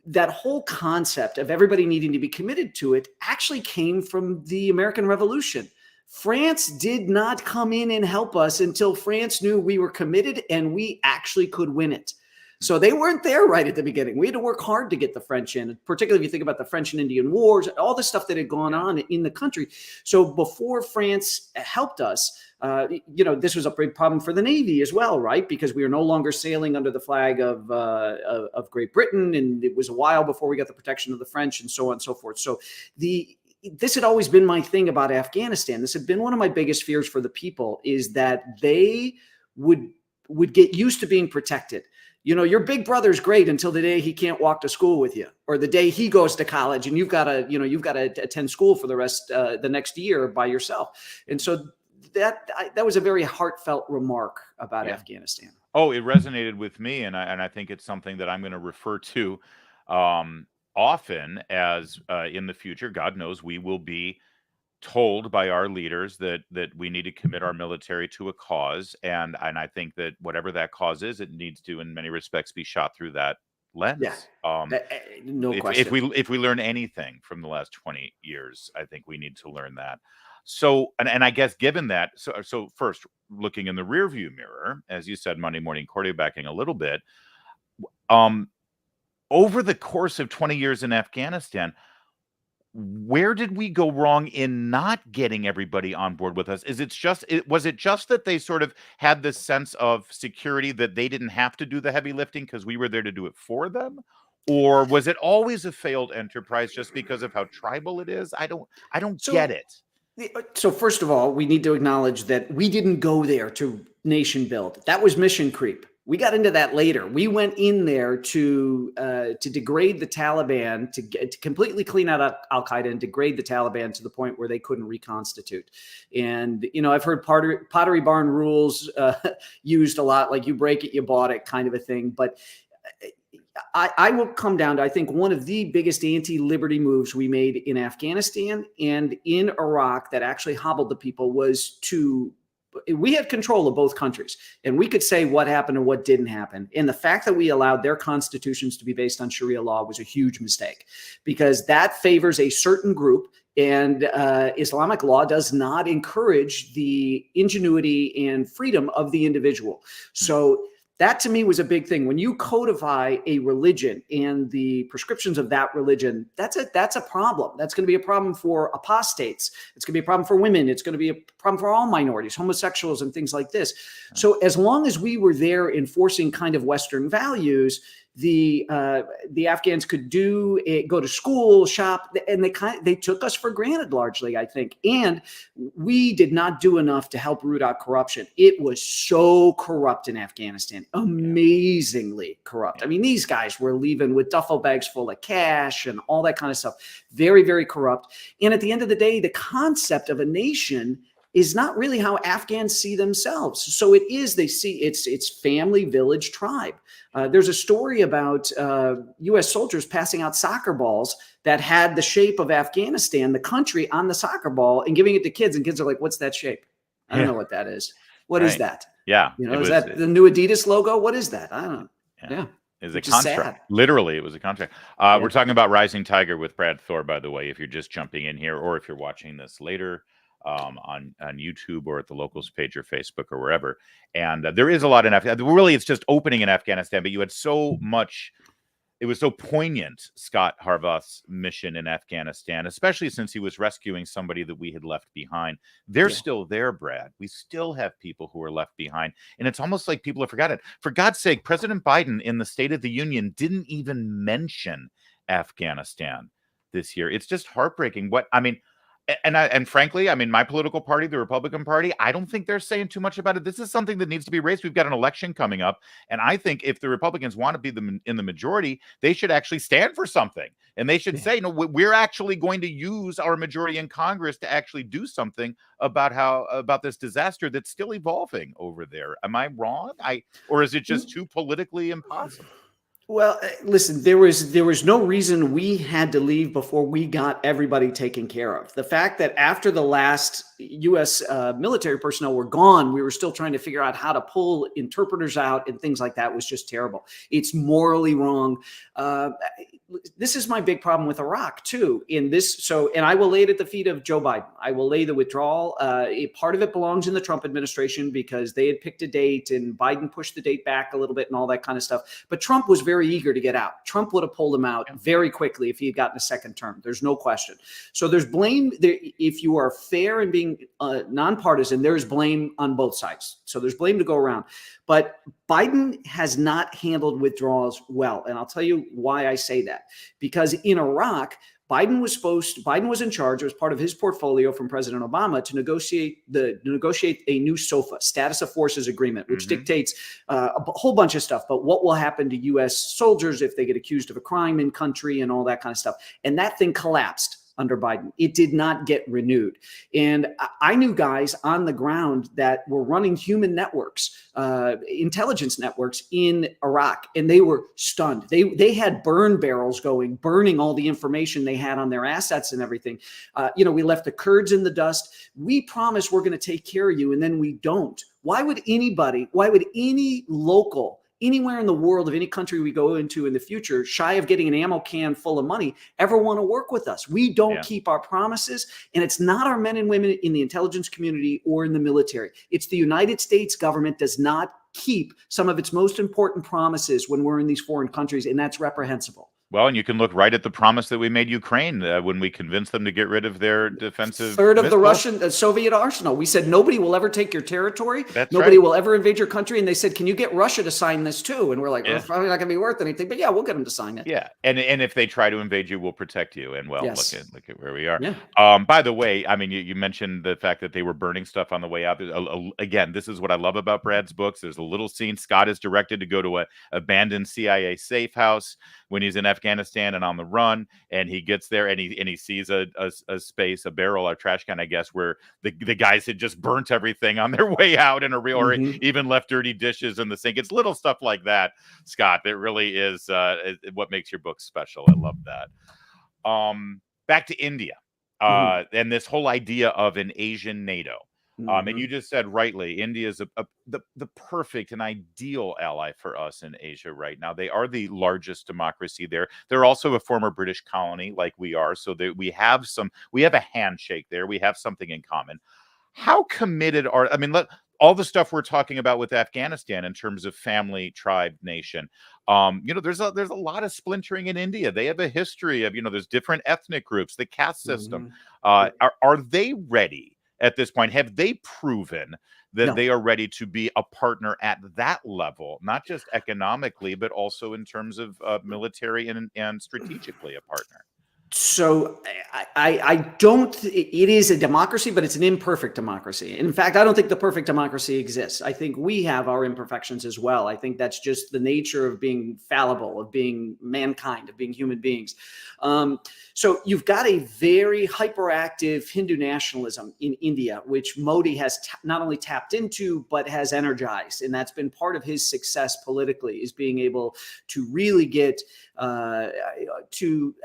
that whole concept of everybody needing to be committed to it actually came from the American Revolution. France did not come in and help us until France knew we were committed and we actually could win it. So they weren't there right at the beginning. We had to work hard to get the French in, particularly if you think about the French and Indian Wars, all the stuff that had gone on in the country. So before France helped us, this was a big problem for the Navy as well, right? Because we were no longer sailing under the flag of Great Britain, and it was a while before we got the protection of the French, and so on and so forth. So this had always been my thing about Afghanistan. This had been one of my biggest fears for the people, is that they would get used to being protected. Your big brother's great until the day he can't walk to school with you, or the day he goes to college and you've got to attend school for the rest the next year by yourself. And so that was a very heartfelt remark about Afghanistan. Oh, it resonated with me, and I think it's something that I'm going to refer to often as in the future. God knows we will be told by our leaders that we need to commit our military to a cause, and I think that whatever that cause is, it needs to, in many respects, be shot through that lens. No question. If we learn anything from the last 20 years, I think we need to learn that. So, and I guess given that, so first, looking in the rearview mirror, as you said, Monday morning quarterbacking a little bit, over the course of 20 years in Afghanistan, where did we go wrong in not getting everybody on board with us? Was it just that they sort of had this sense of security that they didn't have to do the heavy lifting because we were there to do it for them? Or was it always a failed enterprise just because of how tribal it is? I don't get it. So first of all, we need to acknowledge that we didn't go there to nation build. That was mission creep. We got into that later. We went in there to degrade the Taliban, to completely clean out Al Qaeda and degrade the Taliban to the point where they couldn't reconstitute. And I've heard Pottery Barn rules used a lot, like you break it, you bought it, kind of a thing. But I will come down to, I think, one of the biggest anti-liberty moves we made in Afghanistan and in Iraq that actually hobbled the people was we had control of both countries, and we could say what happened and what didn't happen. And the fact that we allowed their constitutions to be based on Sharia law was a huge mistake, because that favors a certain group, and Islamic law does not encourage the ingenuity and freedom of the individual. So that to me was a big thing. When you codify a religion and the prescriptions of that religion, that's a problem. That's going to be a problem for apostates. It's going to be a problem for women. It's going to be a problem for all minorities, homosexuals, and things like this. So as long as we were there enforcing kind of Western values, the Afghans could go to school, shop, and they took us for granted largely, I think. And we did not do enough to help root out corruption. It was so corrupt in Afghanistan, amazingly corrupt. I mean, these guys were leaving with duffel bags full of cash and all that kind of stuff. Very, very corrupt. And at the end of the day, the concept of a nation is not really how Afghans see themselves. So they see it's family, village, tribe. There's a story about U.S. soldiers passing out soccer balls that had the shape of Afghanistan, the country, on the soccer ball, and giving it to kids. And kids are like, "What's that shape? I don't know what that is. What is that? Yeah. Is that the new Adidas logo? What is that? I don't know." Yeah. Is a contract. Literally, it was a contract. We're talking about Rising Tiger with Brad Thor, by the way, if you're just jumping in here, or if you're watching this later on YouTube or at the locals page or Facebook or wherever. And there is a lot in Afghanistan. Really, it's just opening in Afghanistan, but you had so much. It was so poignant, Scott Harvath's mission in Afghanistan, especially since he was rescuing somebody that we had left behind. They're still there, Brad. We still have people who are left behind. And it's almost like people have forgotten. For God's sake, President Biden in the State of the Union didn't even mention Afghanistan this year. It's just heartbreaking. And frankly, I mean, my political party, the Republican Party, I don't think they're saying too much about it. This is something that needs to be raised. We've got an election coming up. And I think if the Republicans want to be in the majority, they should actually stand for something. And they should say, no, we're actually going to use our majority in Congress to actually do something about this disaster that's still evolving over there. Am I wrong? Or is it just too politically impossible? Well, listen, there was no reason we had to leave before we got everybody taken care of. The fact that after the last U.S. Military personnel were gone, we were still trying to figure out how to pull interpreters out and things like that was just terrible. It's morally wrong. This is my big problem with Iraq too. And I will lay it at the feet of Joe Biden. I will lay the withdrawal. Part of it belongs in the Trump administration because they had picked a date and Biden pushed the date back a little bit and all that kind of stuff. But Trump was very eager to get out. Trump would have pulled him out very quickly if he had gotten a second term. There's no question. So there's blame there. If you are fair and being nonpartisan, there's blame on both sides. So there's blame to go around. But Biden has not handled withdrawals well. And I'll tell you why I say that. Because in Iraq, Biden was in charge. It was part of his portfolio from President Obama to negotiate a new SOFA, Status of Forces Agreement, which dictates a whole bunch of stuff, but what will happen to U.S. soldiers if they get accused of a crime in country and all that kind of stuff. And that thing collapsed under Biden. It did not get renewed. And I knew guys on the ground that were running human networks, intelligence networks in Iraq, and they were stunned. They had burn barrels going, burning all the information they had on their assets and everything. We left the Kurds in the dust. We promised we're going to take care of you, and then we don't. Why would any local anywhere in the world of any country we go into in the future, shy of getting an ammo can full of money, ever want to work with us? We don't keep our promises. And it's not our men and women in the intelligence community or in the military. It's the United States government does not keep some of its most important promises when we're in these foreign countries. And that's reprehensible. Well, and you can look right at the promise that we made Ukraine when we convinced them to get rid of their defensive Third of the missiles. Russian Soviet arsenal. We said nobody will ever take your territory. That's Nobody right. will ever invade your country. And they said, "Can you get Russia to sign this too?" And we're like, "Well, Yeah. it's probably not going to be worth anything, but yeah, we'll get them to sign it." Yeah, and if they try to invade you, we'll protect you. And well, Yes. look at where we are. Yeah. By the way, I mean, you mentioned the fact that they were burning stuff on the way out. Again, this is what I love about Brad's books. There's a little scene. Scott is directed to go to a abandoned CIA safe house when he's in Afghanistan and on the run, and he gets there and he sees a space, a barrel, a trash can, I guess, where the guys had just burnt everything on their way out in a real, or even left dirty dishes in the sink. It's little stuff like that, Scott, that really is what makes your book special. I love that. Back to India and this whole idea of an Asian NATO. And you just said rightly, India is the perfect and ideal ally for us in Asia right now. They are the largest democracy there. They're also a former British colony, like we are. So we have a handshake there. We have something in common. How committed are, I mean, all the stuff we're talking about with Afghanistan in terms of family, tribe, nation. There's a lot of splintering in India. They have a history of, there's different ethnic groups, the caste system. Are they ready at this point? Have they proven that they are ready to be a partner at that level, not just economically, but also in terms of military and strategically a partner? So I don't, it is a democracy, but it's an imperfect democracy. In fact, I don't think the perfect democracy exists. I think we have our imperfections as well. I think that's just the nature of being fallible, of being mankind, of being human beings. So you've got a very hyperactive Hindu nationalism in India, which Modi has not only tapped into, but has energized. And that's been part of his success politically, is being able to really get to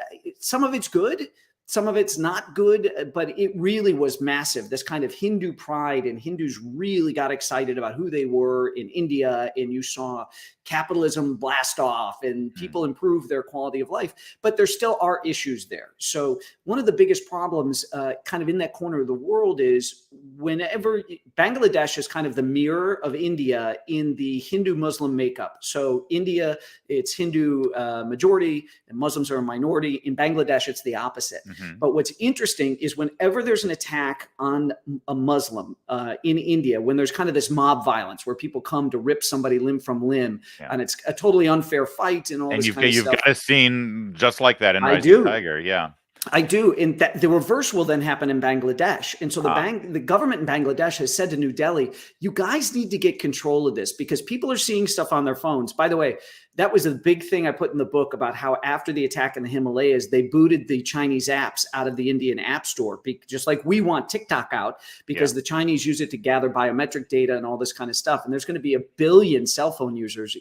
some of it's good, some of it's not good, but it really was massive. This kind of Hindu pride, and Hindus really got excited about who they were in India. And you saw capitalism blast off and people improve their quality of life, but there still are issues there. So one of the biggest problems kind of in that corner of the world is whenever Bangladesh is kind of the mirror of India in the Hindu Muslim makeup. So India, it's Hindu majority and Muslims are a minority. In Bangladesh, it's the opposite. But what's interesting is whenever there's an attack on a Muslim in India, when there's kind of this mob violence where people come to rip somebody limb from limb, and it's a totally unfair fight and all this kind of stuff. You've got a scene just like that in Rising Tiger. Yeah. I do. And that the reverse will then happen in Bangladesh. And so the government in Bangladesh has said to New Delhi, you guys need to get control of this because people are seeing stuff on their phones. By the way, that was a big thing I put in the book about how after the attack in the Himalayas, they booted the Chinese apps out of the Indian app store, just like we want TikTok out because the Chinese use it to gather biometric data and all this kind of stuff. And there's going to be 1 billion smartphone users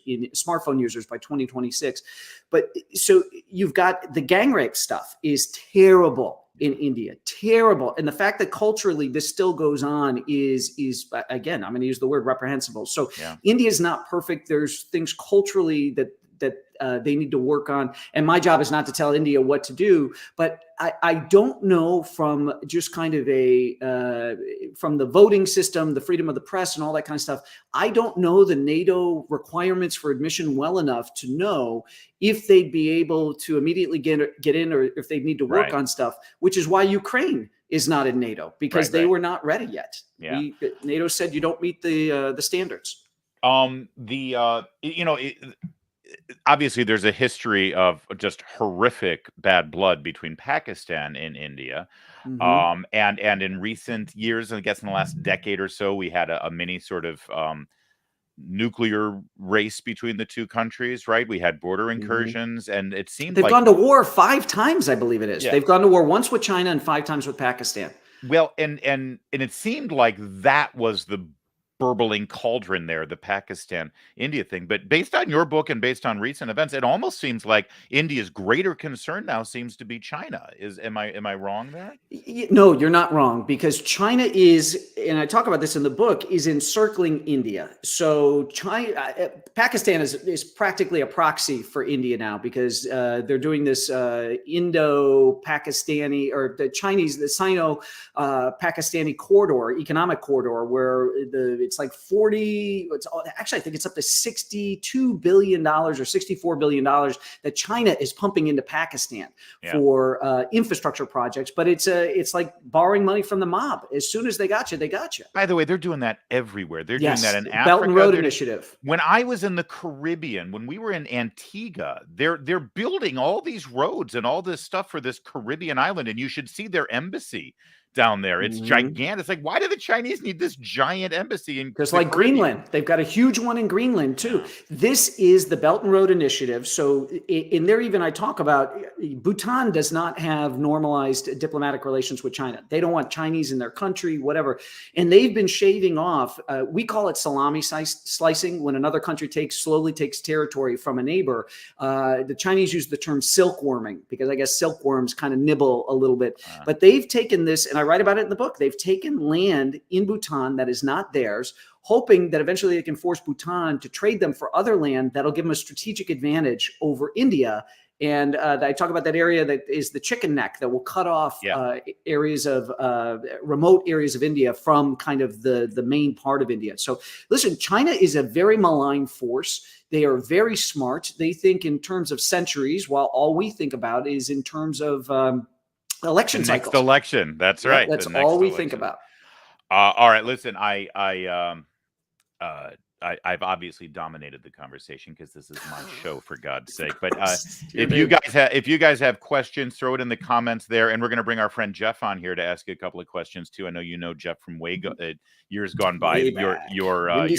by 2026. But so you've got the gang rape stuff is terrible in India, terrible. And the fact that culturally this still goes on is again, I'm going to use the word reprehensible. So India is not perfect. There's things culturally that they need to work on. And my job is not to tell India what to do, but I don't know from just kind of from the voting system, the freedom of the press and all that kind of stuff. I don't know the NATO requirements for admission well enough to know if they'd be able to immediately get in or if they need to work on stuff, which is why Ukraine is not in NATO because they were not ready yet. NATO said you don't meet the standards. Obviously there's a history of just horrific bad blood between Pakistan and India. And in recent years, I guess in the last decade or so, we had a mini sort of nuclear race between the two countries, right? We had border incursions and it seemed they've gone to war 5 times, I believe it is. They've gone to war once with China and 5 times with Pakistan. Well, and it seemed like that was the burbling cauldron there, the Pakistan-India thing. But based on your book and based on recent events, it almost seems like India's greater concern now seems to be China. Am I wrong there? No, you're not wrong because China is and I talk about this in the book, is encircling India. So Pakistan is practically a proxy for India now, because they're doing this Indo-Pakistani, or the Sino-Pakistani corridor, economic corridor, where it's like actually I think it's up to $62 billion or $64 billion that China is pumping into Pakistan for infrastructure projects. But it's like borrowing money from the mob. As soon as they got you, they got you. By the way, they're doing that everywhere. They're doing that in Africa. Belt and Road Initiative. When I was in the Caribbean, when we were in Antigua, they're building all these roads and all this stuff for this Caribbean island, and you should see their embassy down there. It's gigantic. It's like, why do the Chinese need this giant embassy in just like Greenland? They've got a huge one in Greenland too. Yeah. This is the Belt and Road Initiative. So in there, even I talk about Bhutan does not have normalized diplomatic relations with China. They don't want Chinese in their country, whatever. And they've been shaving off, we call it salami slicing, when another country slowly takes territory from a neighbor. The Chinese use the term silkworming, because I guess silkworms kind of nibble a little bit. But they've taken this, and I write about it in the book. They've taken land in Bhutan that is not theirs, hoping that eventually they can force Bhutan to trade them for other land that'll give them a strategic advantage over India. And I talk about that area that is the chicken neck that will cut off areas of remote areas of India from kind of the main part of India. So listen, China is a very malign force. They are very smart. They think in terms of centuries, while all we think about is in terms of election cycles. Next election. That's right. That's all we think about. All right. Listen, I've obviously dominated the conversation because this is my show, for God's sake. But if you guys have questions, throw it in the comments there, and we're going to bring our friend Jeff on here to ask you a couple of questions too. I know you know Jeff from years gone by. Your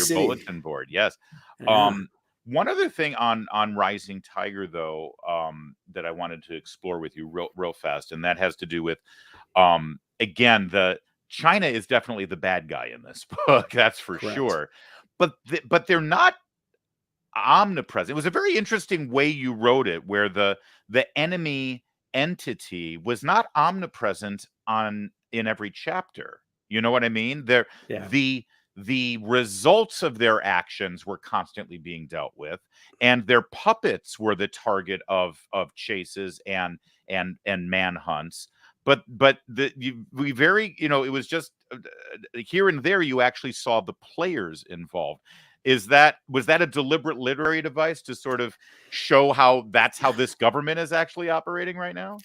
bulletin board, yes. Yeah. One other thing on Rising Tiger, though, that I wanted to explore with you real fast, and that has to do with, again, China is definitely the bad guy in this book. That's for sure. But they're not omnipresent. It was a very interesting way you wrote it, where the enemy entity was not omnipresent in every chapter. You know what I mean? The results of their actions were constantly being dealt with, and their puppets were the target of chases and manhunts. But it was just here and there you actually saw the players involved. Was that a deliberate literary device to sort of show that's how this government is actually operating right now?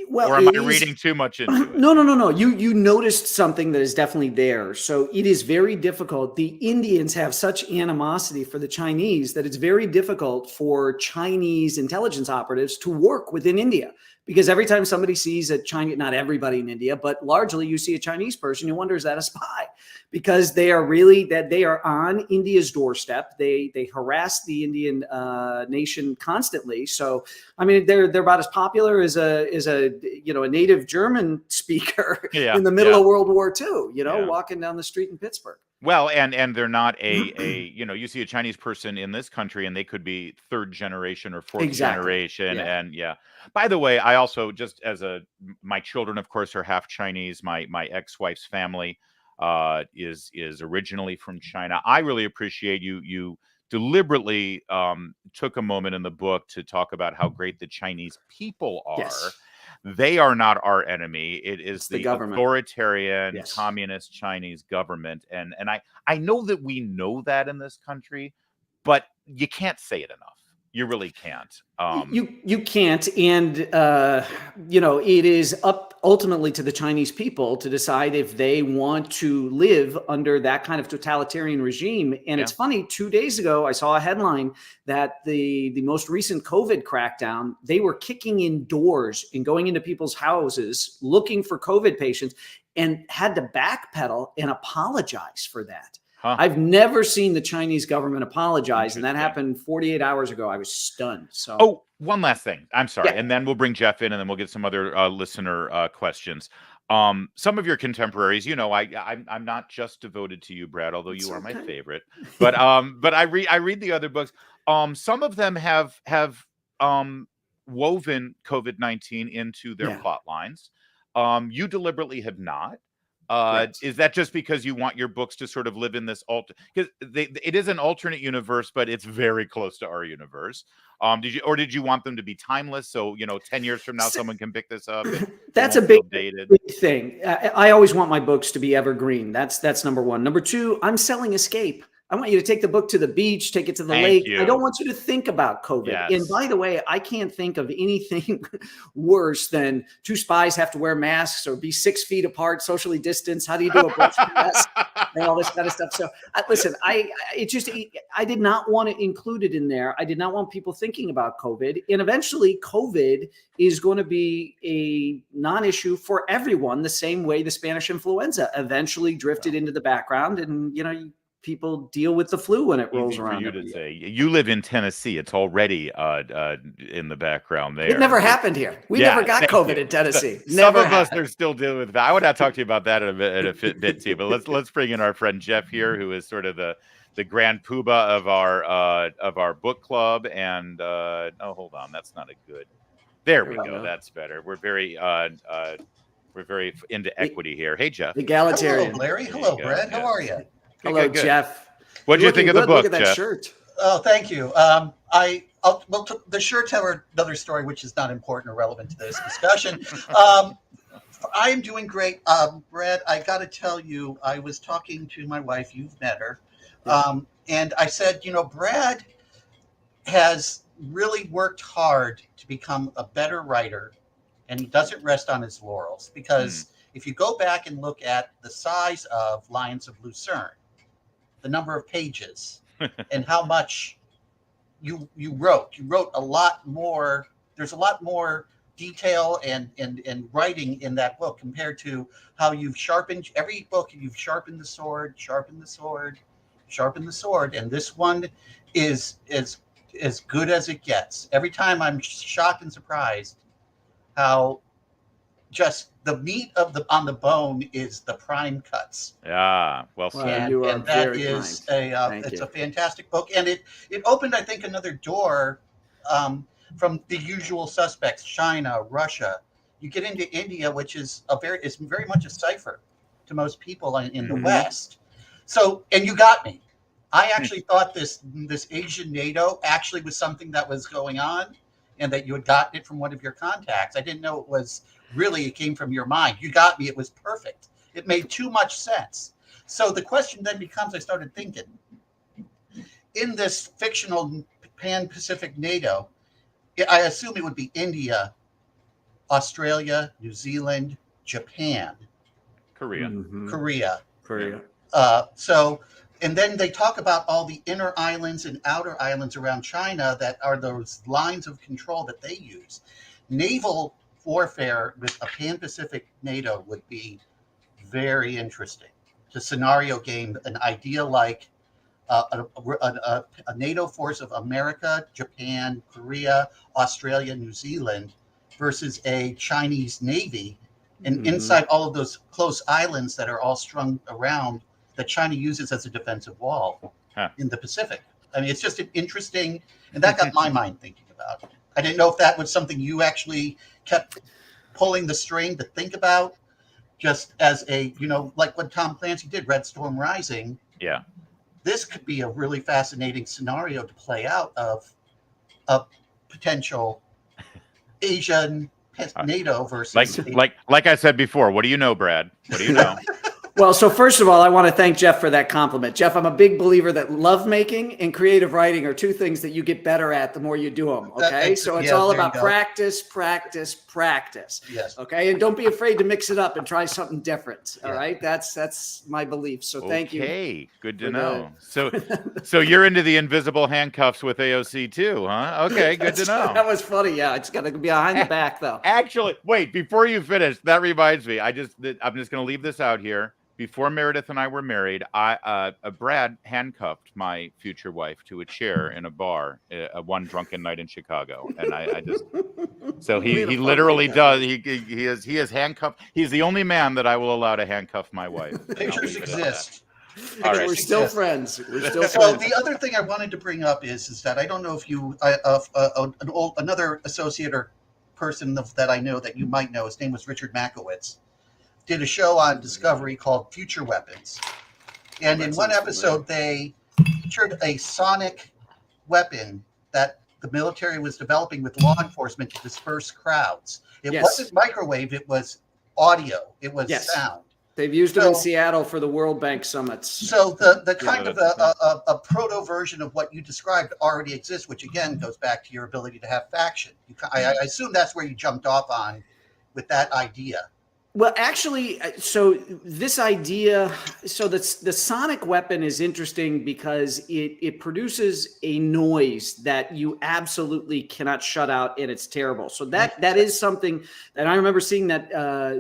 Well, or am I reading too much into it? No. You noticed something that is definitely there. So it is very difficult. The Indians have such animosity for the Chinese that it's very difficult for Chinese intelligence operatives to work within India. Because every time somebody sees a Chinese, not everybody in India, but largely you see a Chinese person, you wonder, is that a spy? Because they are on India's doorstep. They harass the Indian nation constantly. So I mean, they're about as popular as a native German speaker in the middle of World War II. Walking down the street in Pittsburgh. Well, and they're not you see a Chinese person in this country and they could be third generation or fourth generation. Yeah. And by the way, I also, just my children, of course, are half Chinese. My ex-wife's family is originally from China. I really appreciate you deliberately took a moment in the book to talk about how great the Chinese people are. Yes. They are not our enemy. It is the authoritarian communist Chinese government. And I know that we know that in this country, but you can't say it enough. You really can't. You can't. And, it is up ultimately to the Chinese people to decide if they want to live under that kind of totalitarian regime. And it's funny, 2 days ago, I saw a headline that the most recent COVID crackdown, they were kicking in doors and going into people's houses looking for COVID patients and had to backpedal and apologize for that. Huh. I've never seen the Chinese government apologize, and that happened 48 hours ago. I was stunned. So, one last thing. I'm sorry, and then we'll bring Jeff in, and then we'll get some other listener questions. Some of your contemporaries, I'm not just devoted to you, Brad, although you are my favorite. But I read the other books. Some of them have woven COVID-19 into their plot lines. You deliberately have not. Correct. Is that just because you want your books to sort of live in this because it is an alternate universe, but it's very close to our universe. Did you want them to be timeless? So, 10 years from now, So, someone can pick this up and it that's a won't feel big, dated. big thing. I always want my books to be evergreen. That's number one. Number two, I'm selling escape. I want you to take the book to the beach, take it to the Thank lake. I don't you. want you to think about COVID. And Yes. by the way, I can't think of anything worse than two spies have to wear masks or be 6 feet apart, socially distanced. How do you do a book test and all this kind of stuff? So listen, I did not want to include it in there. I did not want people thinking about COVID. And eventually COVID is going to be a non-issue for everyone, the same way the Spanish influenza eventually drifted into the background. And, people deal with the flu when it rolls Easy for around. you to say. You live in Tennessee. It's already in the background there. It never happened here. We never got COVID in Tennessee. Some of us are still dealing with that. I want to talk to you about that in a bit too. But let's bring in our friend Jeff here, who is sort of the grand poobah of our book club. And hold on, that's not a good. There we go. That's better. We're very into equity here. Hey, Jeff. Egalitarian. Hello, Larry. Hello, Brad. How are you? Hello, good. Jeff. What do you think of the book, Look at that Jeff? shirt. Oh, thank you. The shirts are another story, which is not important or relevant to this discussion. I am doing great. Brad, I got to tell you, I was talking to my wife. You've met her. And I said, Brad has really worked hard to become a better writer, and he doesn't rest on his laurels, because if you go back and look at the size of Lions of Lucerne, the number of pages, and how much you wrote a lot more. There's a lot more detail and writing in that book compared to how you've sharpened every book. You've sharpened the sword, and this one is as good as it gets. Every time I'm shocked and surprised how just the meat on the bone is the prime cuts. Yeah, well said. And that is it's a fantastic book, and it opened, I think, another door from the usual suspects: China, Russia. You get into India, which is very much a cipher to most people in the West. So, and you got me. I actually thought this Asian NATO actually was something that was going on, and that you had gotten it from one of your contacts. I didn't know it came from your mind. You got me. It was perfect. It made too much sense. So the question then becomes, I started thinking, in this fictional Pan-Pacific NATO, I assume it would be India, Australia, New Zealand, Japan, Korea. And then they talk about all the inner islands and outer islands around China that are those lines of control that they use. Naval warfare with a Pan-Pacific NATO would be very interesting. To scenario game an idea like a NATO force of America, Japan, Korea, Australia, New Zealand versus a Chinese Navy, and inside all of those close islands that are all strung around that China uses as a defensive wall in the Pacific. I mean, it's just an interesting, and that got my mind thinking about it. I didn't know if that was something you actually kept pulling the string to think about, just as a, like what Tom Clancy did, Red Storm Rising. Yeah. This could be a really fascinating scenario to play out of a potential Asian NATO versus like I said before. What do you know, Brad? What do you know? Well, so first of all, I want to thank Jeff for that compliment. Jeff, I'm a big believer that lovemaking and creative writing are two things that you get better at the more you do them. Okay. So it's all about practice. Yes. Okay. And don't be afraid to mix it up and try something different. All right. That's my belief. So thank you. Okay. Good to know. So you're into the invisible handcuffs with AOC too, huh? Okay. Good to know. That was funny. Yeah. It's got to be behind the back though. Actually, wait, before you finish, that reminds me. I'm just going to leave this out here. Before Meredith and I were married, Brad handcuffed my future wife to a chair in a bar one drunken night in Chicago, and I just so he literally does. He is handcuffed. He's the only man that I will allow to handcuff my wife. Pictures exist. All right. We're still friends. So the other thing I wanted to bring up is that I don't know if you another associate or person that I know that you might know. His name was Richard Makowitz did a show on Discovery called Future Weapons. And in one episode, they featured a sonic weapon that the military was developing with law enforcement to disperse crowds. It wasn't microwave, it was audio, it was sound. They've used them in Seattle for the World Bank summits. So the kind of a proto version of what you described already exists, which again goes back to your ability to have faction. I assume that's where you jumped off on with that idea. Well, actually, so this idea, so the sonic weapon is interesting because it produces a noise that you absolutely cannot shut out, and it's terrible. So that is something that I remember seeing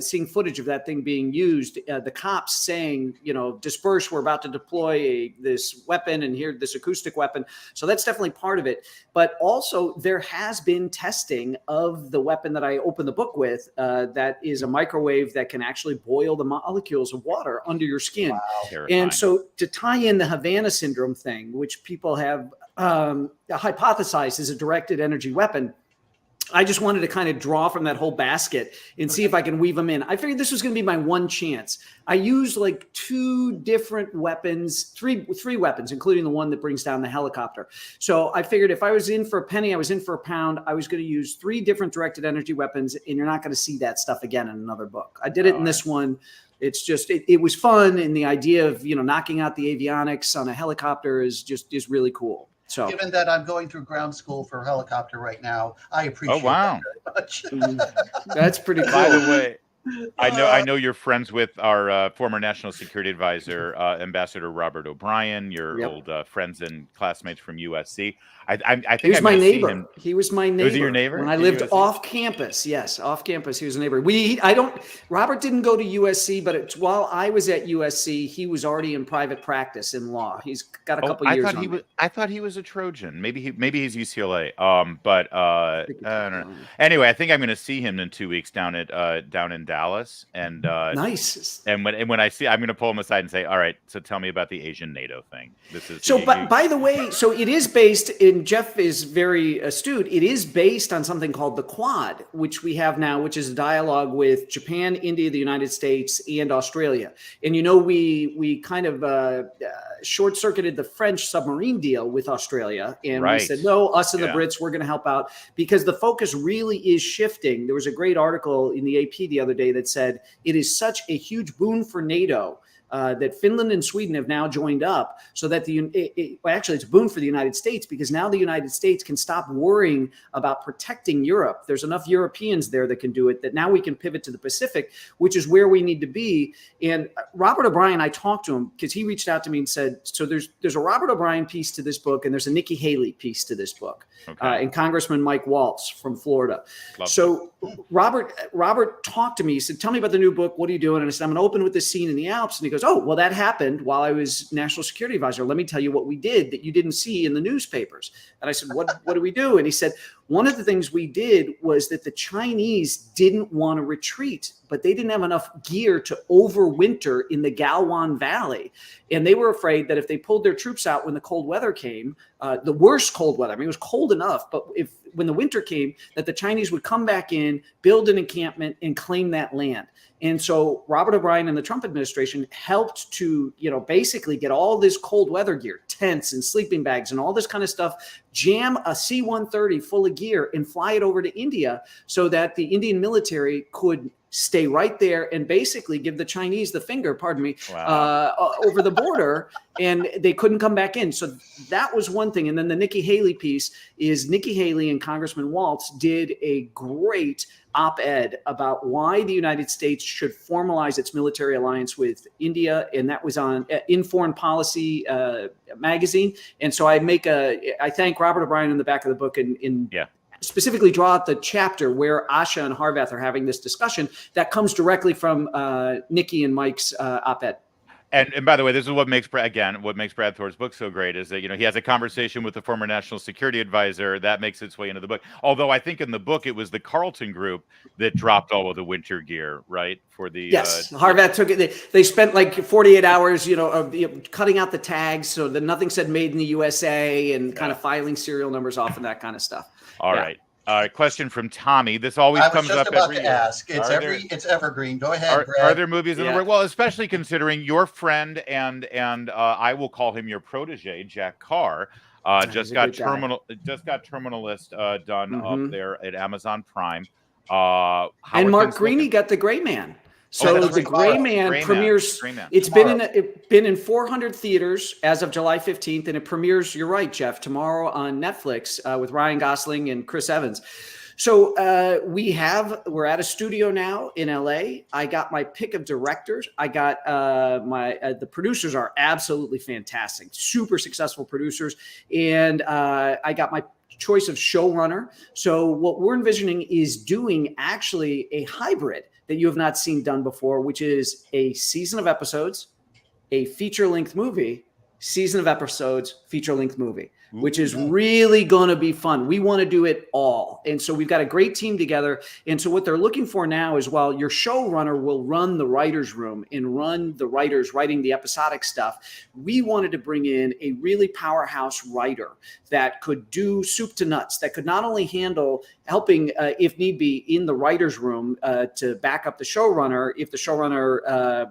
seeing footage of that thing being used. The cops saying, disperse, we're about to deploy this weapon, and here this acoustic weapon. So that's definitely part of it. But also there has been testing of the weapon that I opened the book with that is a microwave that can actually boil the molecules of water under your skin. Wow. And so to tie in the Havana syndrome thing, which people have hypothesized is a directed energy weapon, I just wanted to kind of draw from that whole basket and see if I can weave them in. I figured this was going to be my one chance. I used like 2 different weapons, three weapons, including the one that brings down the helicopter. So I figured if I was in for a penny, I was in for a pound. I was going to use 3 different directed energy weapons, and you're not going to see that stuff again in another book. I did it in this one. It's just, it was fun. And the idea of, knocking out the avionics on a helicopter is really cool. So, given that I'm going through ground school for helicopter right now, I appreciate that very much. That's pretty cool. By the way, I know you're friends with our former national security advisor, Ambassador Robert O'Brien. Your old friends and classmates from USC. I think he was my neighbor. Him. He was my neighbor. Was he your neighbor? When I lived off campus. Yes, off campus. He was a neighbor. Robert didn't go to USC, but while I was at USC, he was already in private practice in law. He's got a couple years on it. I thought he was a Trojan. Maybe he's UCLA. But I don't know. Anyway, I think I'm going to see him in 2 weeks down in Dallas. And nice. And when I see, I'm going to pull him aside and say, all right, so tell me about the Asian NATO thing. This is so. By the way, so it is based in. Jeff is very astute. It is based on something called the Quad, which we have now, which is a dialogue with Japan, India, the United States, and Australia. And we kind of short-circuited the French submarine deal with Australia, and we said no, us and the Brits, we're going to help out because the focus really is shifting. There was a great article in the AP the other day that said it is such a huge boon for NATO that Finland and Sweden have now joined up, so that actually it's a boon for the United States because now the United States can stop worrying about protecting Europe. There's enough Europeans there that can do it, that now we can pivot to the Pacific, which is where we need to be. And Robert O'Brien, I talked to him because he reached out to me and said, so there's a Robert O'Brien piece to this book and there's a Nikki Haley piece to this book, and Congressman Mike Waltz from Florida. Robert talked to me. He said, tell me about the new book. What are you doing? And I said, I'm going to open with this scene in the Alps. And he goes, oh, well, that happened while I was national security advisor. Let me tell you what we did that you didn't see in the newspapers. And I said, what do we do? And he said, one of the things we did was that the Chinese didn't want to retreat, but they didn't have enough gear to overwinter in the Galwan Valley. And they were afraid that if they pulled their troops out when the cold weather came, the worst cold weather, I mean, it was cold enough, but when the winter came, that the Chinese would come back in, build an encampment, and claim that land. And so Robert O'Brien and the Trump administration helped to, basically get all this cold weather gear, tents and sleeping bags and all this kind of stuff, jam a C-130 full of gear and fly it over to India so that the Indian military could stay right there and basically give the Chinese the finger, over the border, and they couldn't come back in. So that was one thing. And then the Nikki Haley piece is Nikki Haley and Congressman Waltz did a great op-ed about why the United States should formalize its military alliance with India, and that was on In Foreign Policy magazine. And so I thank Robert O'Brien in the back of the book specifically draw out the chapter where Asha and Harvath are having this discussion that comes directly from Nikki and Mike's op-ed. And by the way, this is what makes Brad Thor's book so great is that, he has a conversation with the former national security advisor that makes its way into the book. Although I think in the book, it was the Carlton group that dropped all of the winter gear, right? For the Harvath took it. They spent like 48 hours, cutting out the tags so that nothing said made in the USA and kind of filing serial numbers off and that kind of stuff. All right. Question from Tommy. This always I was comes just up about every to year. ask. It's evergreen. Go ahead, Are Brad. there movies in the work? Well, especially considering your friend and I will call him your protege, Jack Carr, just got Terminalist done up there at Amazon Prime. How and are Mark things Greaney looking? got The Gray Man. Oh, So that's The right. Gray Tomorrow. Man Gray Man. premieres. Gray Man. It's Tomorrow. been in 400 theaters as of July 15th, and it premieres. You're right, Jeff. Tomorrow on Netflix with Ryan Gosling and Chris Evans. So we're at a studio now in LA. I got my pick of directors. I got the producers are absolutely fantastic, super successful producers, and I got my choice of showrunner. So what we're envisioning is doing actually a hybrid that you have not seen done before, which is a season of episodes, a feature-length movie, season of episodes, feature-length movie, which is really going to be fun. We want to do it all. And so we've got a great team together. And so what they're looking for now is, while your showrunner will run the writer's room and run the writers writing the episodic stuff, we wanted to bring in a really powerhouse writer that could do soup to nuts, that could not only handle helping, if need be, in the writer's room to back up the showrunner if the showrunner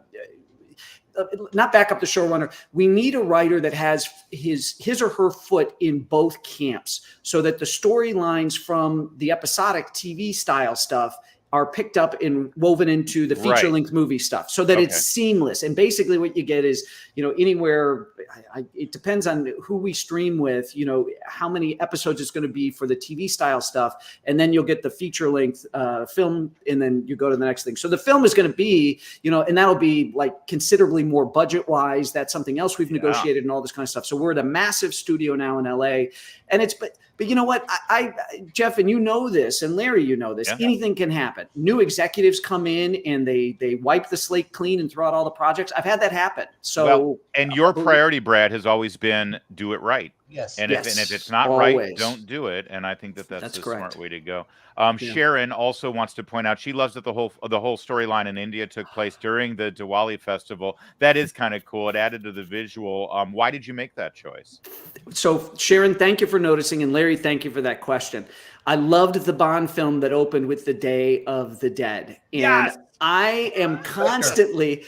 not back up the showrunner. We need a writer that has his or her foot in both camps, so that the storylines from the episodic TV style stuff are picked up and woven into the feature-length movie stuff, so that it's seamless. And basically what you get is, anywhere, it depends on who we stream with, how many episodes it's going to be for the TV style stuff. And then you'll get the feature-length film, and then you go to the next thing. So the film is going to be, and that'll be like considerably more budget-wise. That's something else we've negotiated and all this kind of stuff. So we're at a massive studio now in LA. And but you know what, I Jeff, and you know this, and Larry, you know this, anything can happen. New executives come in and they wipe the slate clean and throw out all the projects. I've had that happen. So, and your priority, Brad, has always been do it right. Yes. And if it's not right, don't do it. And I think that's a smart way to go. Sharon also wants to point out she loves that the whole storyline in India took place during the Diwali festival. That is kind of cool. It added to the visual. Why did you make that choice? So Sharon, thank you for noticing, and Larry, thank you for that question. I loved the Bond film that opened with the Day of the Dead, and I am constantly,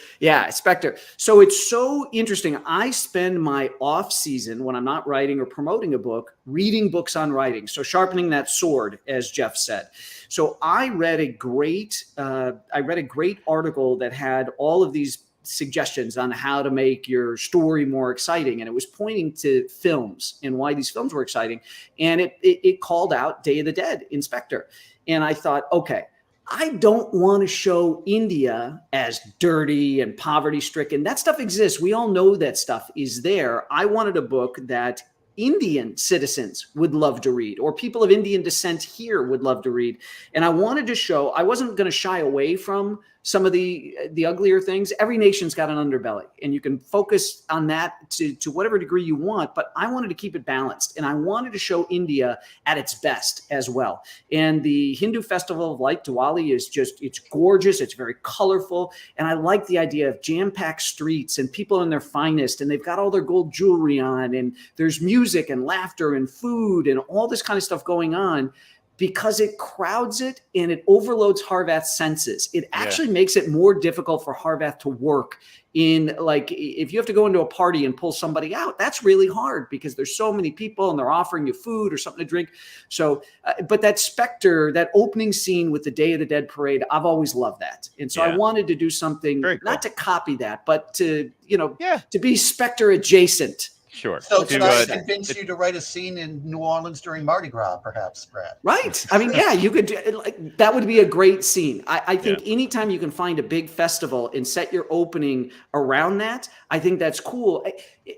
Spectre. So it's so interesting. I spend my off season, when I'm not writing or promoting a book, reading books on writing. So sharpening that sword, as Jeff said. So I read a great article that had all of these suggestions on how to make your story more exciting, and it was pointing to films and why these films were exciting, and it called out Day of the Dead, Inspector. And I thought, okay, I don't want to show India as dirty and poverty stricken. That stuff exists. We all know that stuff is there. I wanted a book that Indian citizens would love to read, or people of Indian descent here would love to read. And I wanted to show, I wasn't going to shy away from some of the uglier things. Every nation's got an underbelly, and you can focus on that to whatever degree you want. But I wanted to keep it balanced, and I wanted to show India at its best as well. And the Hindu Festival of Light, Diwali, it's gorgeous. It's very colorful. And I like the idea of jam-packed streets and people in their finest, and they've got all their gold jewelry on, and there's music and laughter and food and all this kind of stuff going on, because it crowds it and it overloads Harvath's senses. It actually makes it more difficult for Harvath to work in, like, if you have to go into a party and pull somebody out, that's really hard because there's so many people and they're offering you food or something to drink. So, but that Spectre, that opening scene with the Day of the Dead parade, I've always loved that. And so I wanted to do something, not to copy that, but to, to be Spectre adjacent. Sure. So can I convince you to write a scene in New Orleans during Mardi Gras, perhaps, Brad? Right. I mean, you could do, that would be a great scene. I think anytime you can find a big festival and set your opening around that, I think that's cool.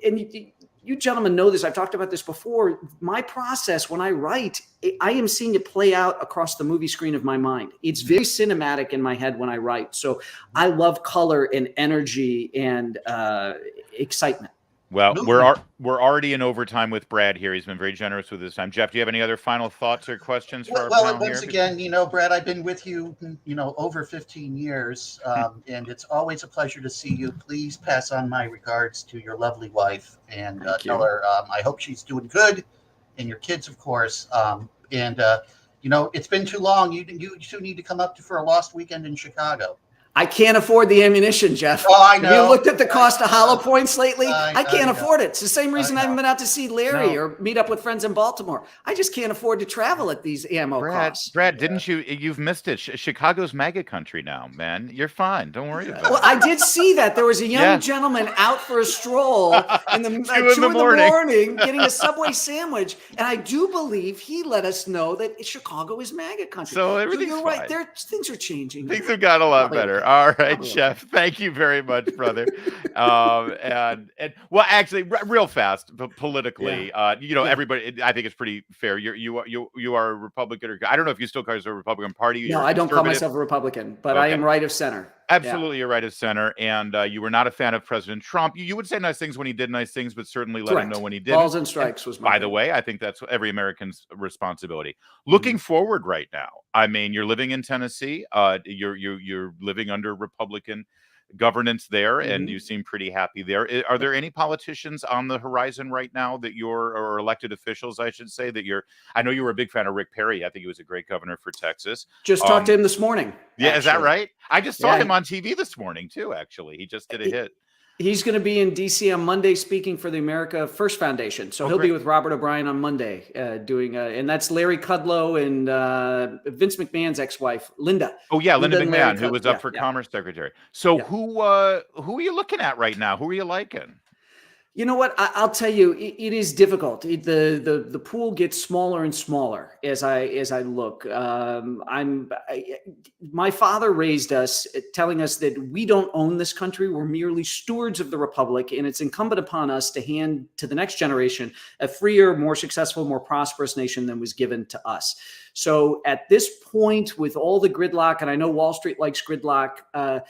And you gentlemen know this. I've talked about this before. My process when I write, I am seeing it play out across the movie screen of my mind. It's very cinematic in my head when I write. So I love color and energy and excitement. Well, we're already in overtime with Brad here. He's been very generous with his time. Jeff, do you have any other final thoughts or questions for our panel once again, Brad, I've been with you, over 15 years, and it's always a pleasure to see you. Please pass on my regards to your lovely wife and tell her I hope she's doing good, and your kids, of course. And It's been too long. You two need to come up for a lost weekend in Chicago. I can't afford the ammunition, Jeff. Oh, I know. Have you looked at the cost of hollow points lately? I can't know. afford it. It's the same reason I haven't been out to see Larry No. or meet up with friends in Baltimore. I just can't afford to travel at these ammo costs. Brad, didn't you've missed it. Chicago's MAGA country now, man. You're fine. Don't worry about Well, it. I did see that. There was a young gentleman out for a stroll in the 2 in the morning getting a Subway sandwich. And I do believe he let us know that Chicago is MAGA country. So everything's you're fine. right. Things are changing. Things have gotten a lot better. Okay. All right, Chef. Thank you very much, brother. And well, actually, real fast, politically, everybody. I think it's pretty fair. You are a Republican, or I don't know if you still call yourself a Republican Party. No, I don't call myself a Republican, but I am right of center. Absolutely, you're right of center, and you were not a fan of President Trump. You would say nice things when he did nice things, but certainly let him know when he didn't. Balls and strikes was my By the way, I think that's every American's responsibility. Looking forward right now, I mean, you're living in Tennessee. You're living under Republican governance there, and you seem pretty happy there. Are there any politicians on the horizon right now that or elected officials, I should say, that I know you were a big fan of Rick Perry. I think he was a great governor for Texas. Just talked to him this morning. Yeah, actually. Is that right? I just saw him on TV this morning too, actually. He just did a hit. He's going to be in D.C. on Monday speaking for the America First Foundation. So he'll be with Robert O'Brien on Monday doing, and that's Larry Kudlow and Vince McMahon's ex-wife, Linda. Oh, yeah, Linda McMahon, who was up for Commerce Secretary. So who are you looking at right now? Who are you liking? You know what? I'll tell you, it is difficult. The pool gets smaller and smaller as I look. My father raised us, telling us that we don't own this country. We're merely stewards of the republic, and it's incumbent upon us to hand to the next generation a freer, more successful, more prosperous nation than was given to us. So at this point, with all the gridlock, and I know Wall Street likes gridlock,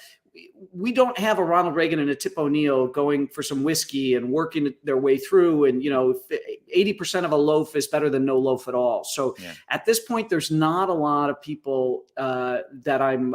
we don't have a Ronald Reagan and a Tip O'Neill going for some whiskey and working their way through. And, 80% of a loaf is better than no loaf at all. So at this point, there's not a lot of people that I'm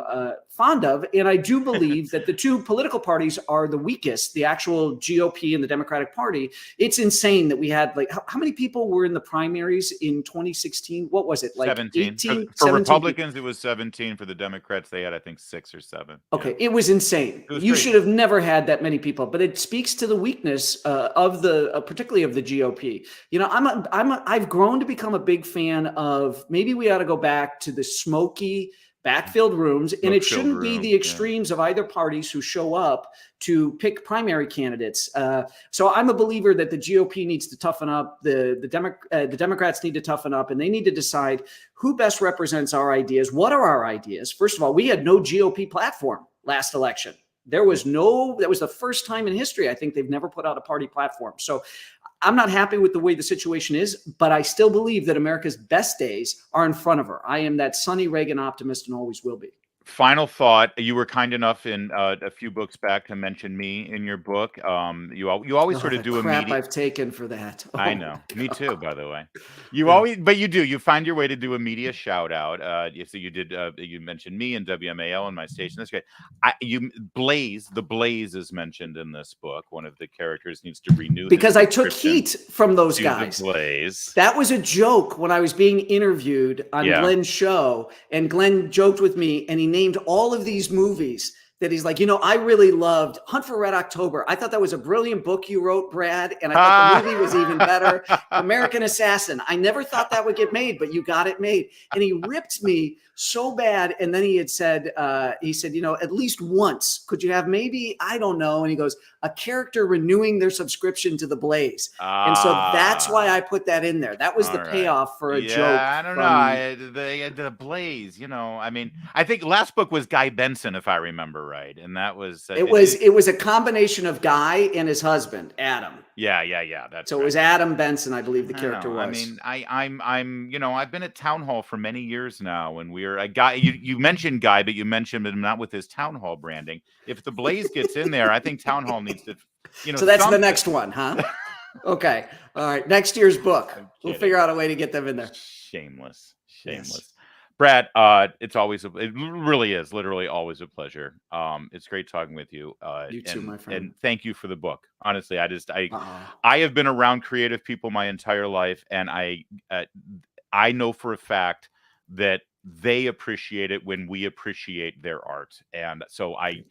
fond of. And I do believe that the two political parties are the weakest, the actual GOP and the Democratic Party. It's insane that we had how many people were in the primaries in 2016? What was it? Like 17. 18, for 17 Republicans, it was 17. For the Democrats, they had, I think, 6 or 7. Okay. It was insane. You should have never had that many people, but it speaks to the weakness of particularly of the GOP. I've grown to become a big fan of, maybe we ought to go back to the smoky backfilled rooms, and it shouldn't be the extremes of either parties who show up to pick primary candidates. So I'm a believer that the GOP needs to toughen up. The Democrats need to toughen up, and they need to decide who best represents our ideas. What are our ideas? First of all, we had no GOP platform last election. That was the first time in history, I think, they've never put out a party platform. So I'm not happy with the way the situation is, but I still believe that America's best days are in front of her. I am that Sonny Reagan optimist and always will be. Final thought. You were kind enough in a few books back to mention me in your book. You always sort of do a crap media. I've taken for that. I know. Me too, by the way. You find your way to do a media shout out. So you did. You mentioned me and WMAL and my station. That's great. The Blaze is mentioned in this book. One of the characters needs to renew because I took heat from those guys. The Blaze. That was a joke when I was being interviewed on Glenn's show, and Glenn joked with me, and he named all of these movies that he's like, I really loved Hunt for Red October. I thought that was a brilliant book you wrote, Brad. And I thought the movie was even better. American Assassin. I never thought that would get made, but you got it made. And he ripped me so bad. And then he said, at least once, could you have maybe, I don't know. And he goes, a character renewing their subscription to the Blaze. And so that's why I put that in there. That was the payoff for a joke. I don't know. The Blaze, I think last book was Guy Benson, if I remember right. And that was, it was a combination of Guy and his husband, Adam. Yeah. That's so. It was Adam Benson, I believe the character was. I've been at Town Hall for many years now, and we're a guy. You mentioned Guy, but you mentioned him not with his Town Hall branding. If the Blaze gets in there, I think Town Hall needs to. So that's the next one, huh? Okay. All right. Next year's book. We'll figure out a way to get them in there. Shameless. Yes. Brad, it really is literally always a pleasure. It's great talking with you. You too, my friend. And thank you for the book. Honestly, I have been around creative people my entire life, and I know for a fact that they appreciate it when we appreciate their art. And so I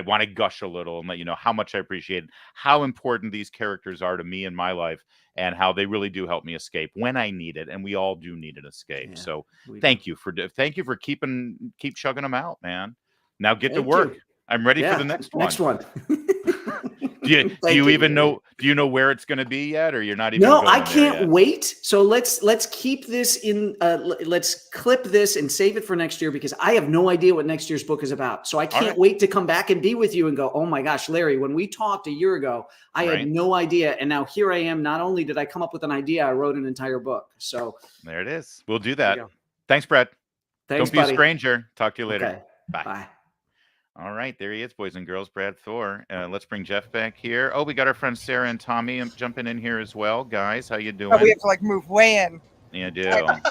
want to gush a little and let you know how much I appreciate how important these characters are to me in my life and how they really do help me escape when I need it. And we all do need an escape. Yeah, so we thank do. you for keep chugging them out, man. Now get to Thank work. you. I'm ready for Yeah, the next next one. one. Do you Thank you. even know? Do you know where it's going to be yet, or you're not even No, going I there can't yet? wait. So let's keep this in. Let's clip this and save it for next year because I have no idea what next year's book is about. So I can't right. wait to come back and be with you and go, oh my gosh, Larry, when we talked a year ago, I had Right. no idea, and now here I am. Not only did I come up with an idea, I wrote an entire book. So There it is. We'll do there that. you go. Thanks, Brad. Thanks, Don't be a buddy. stranger. Talk to you later. Okay. Bye. Bye. All right, there he is, boys and girls. Brad Thor. Let's bring Jeff back here. Oh, we got our friends Sarah and Tommy jumping in here as well. Guys, how you doing? Oh, we have to like move way in. You do.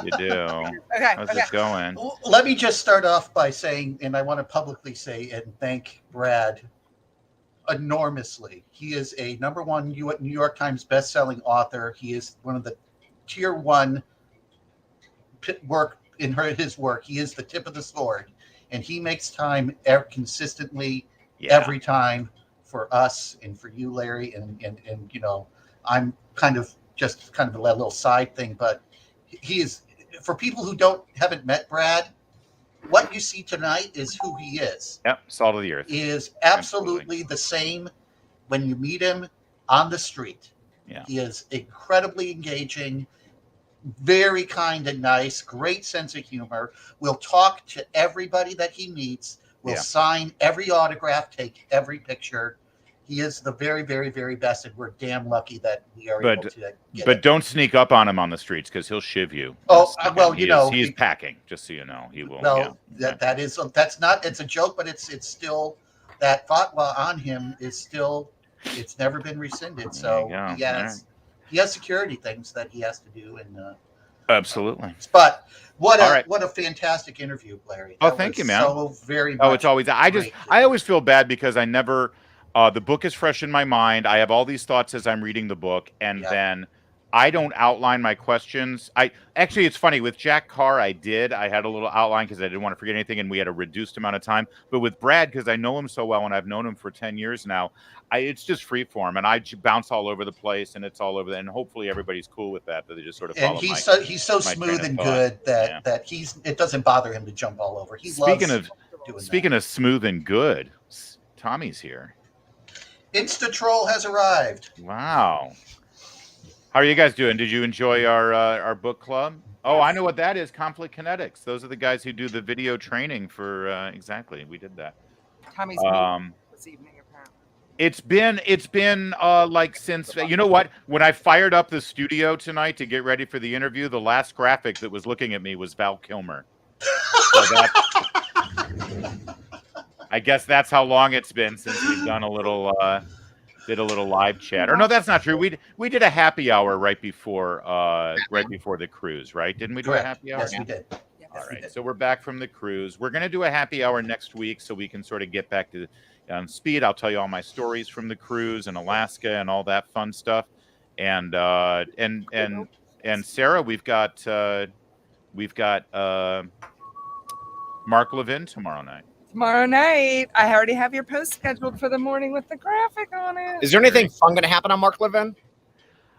You do. Okay. How's Okay. this going? Let me just start off by saying, and I want to publicly say and thank Brad enormously. He is a #1 New York Times best-selling author. He is one of the tier 1 work in his work. He is the tip of the sword, and he makes time consistently every time for us and for you, Larry. And you know, I'm kind of a little side thing, but he is, for people who haven't met Brad, what you see tonight is who he is. Yep, salt of the earth. He is absolutely the same when you meet him on the street. Yeah. He is incredibly engaging, very kind and nice, great sense of humor. Will talk to everybody that he meets, will sign every autograph, take every picture. He is the very, very, very best, and we're damn lucky that we are able to get But it. don't sneak up on him on the streets because he'll shiv you. Oh, well, he's packing, just so you know. He will. Well, that's not, it's a joke, but it's still, that fatwa on him is still, it's never been rescinded. So he has security things that he has to do. And absolutely. But what a fantastic interview, Larry. Oh, thank you, man. So very much. Oh, it's always, I always feel bad because I never, the book is fresh in my mind. I have all these thoughts as I'm reading the book, and then I don't outline my questions. Actually, it's funny, with Jack Carr, I had a little outline because I didn't want to forget anything, and we had a reduced amount of time. But with Brad, because I know him so well and I've known him for 10 years now, it's just free form, and I bounce all over the place, and it's all over. And hopefully everybody's cool with that they just sort of follow. And he's so smooth and good that it doesn't bother him to jump all over. Speaking of smooth and good, Tommy's here. Insta Troll has arrived. Wow. How are you guys doing? Did you enjoy our book club? Oh, I know what that is. Conflict Kinetics. Those are the guys who do the video training for exactly. We did that. Tommy's this evening, apparently. It's been like since, you know what? When I fired up the studio tonight to get ready for the interview, the last graphic that was looking at me was Val Kilmer. So I guess that's how long it's been since we've done a little live chat. Or no, that's not true. We did a happy hour right before the cruise, right? Didn't we do a happy hour? Yes, we did. All right. So we're back from the cruise. We're going to do a happy hour next week so we can sort of get back to speed. I'll tell you all my stories from the cruise and Alaska and all that fun stuff. And Sarah, we've got Mark Levin tomorrow night. Tomorrow night, I already have your post scheduled for the morning with the graphic on it. Is there anything fun going to happen on Mark Levin?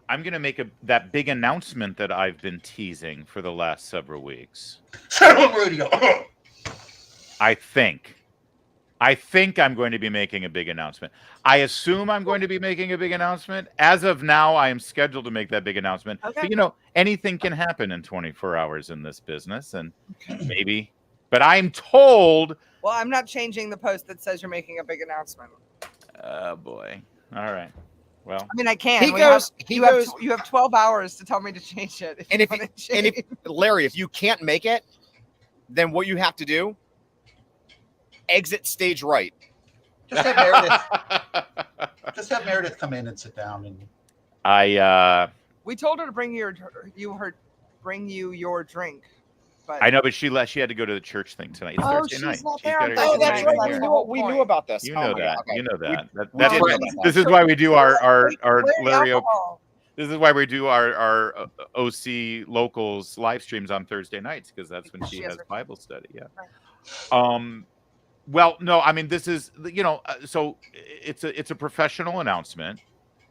I'm going to make that big announcement that I've been teasing for the last several weeks. Radio. I think I'm going to be making a big announcement. I assume I'm going to be making a big announcement. As of now, I am scheduled to make that big announcement. Okay. But, anything can happen in 24 hours in this business, and maybe. But I'm told. Well, I'm not changing the post that says you're making a big announcement. Oh boy! All right. Well, I mean, I can. You have 12 hours to tell me to change it. If Larry, if you can't make it, then what you have to do: exit stage right. Just have Meredith come in and sit down. And we told her to bring you your drink. But I know, but she had to go to the church thing tonight. It's Thursday night. Not there. Oh, that's right. We knew about this. You know that. Okay. You know that. This This is why we do our Larry. Alcohol. This is why we do our OC locals live streams on Thursday nights, because that's when Because she she has has her- Bible study. Yeah. Right. Well, no, I mean, this is, so it's a professional announcement.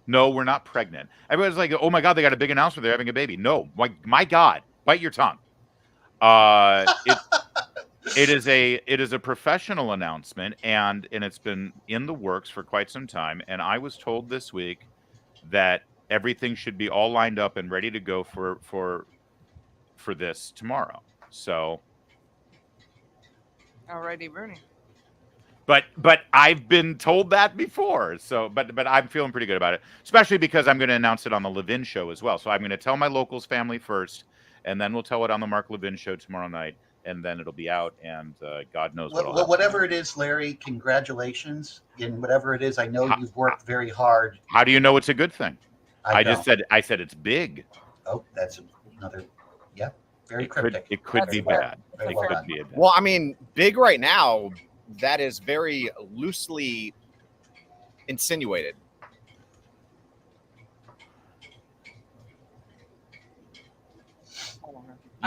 No, we're not pregnant. Everybody's like, oh my God, they got a big announcement. They're having a baby. No, my God, bite your tongue. It is a professional announcement, and it's been in the works for quite some time. And I was told this week that everything should be all lined up and ready to go for this tomorrow. So, Alrighty, Rooney. but I've been told that before. So, but I'm feeling pretty good about it, especially because I'm going to announce it on the Levin show as well. So I'm going to tell my locals family first, and then we'll tell it on the Mark Levin show tomorrow night, and then it'll be out, and God knows what'll happen. Whatever it is, Larry, congratulations in whatever it is. I know you've worked very hard. How do you know it's a good thing? I don't. I said it's big. Oh, that's another. Yeah, very It cryptic. could That's be fair. bad. That's It fair. could be a bad. Well, I mean, big right now, that is very loosely insinuated.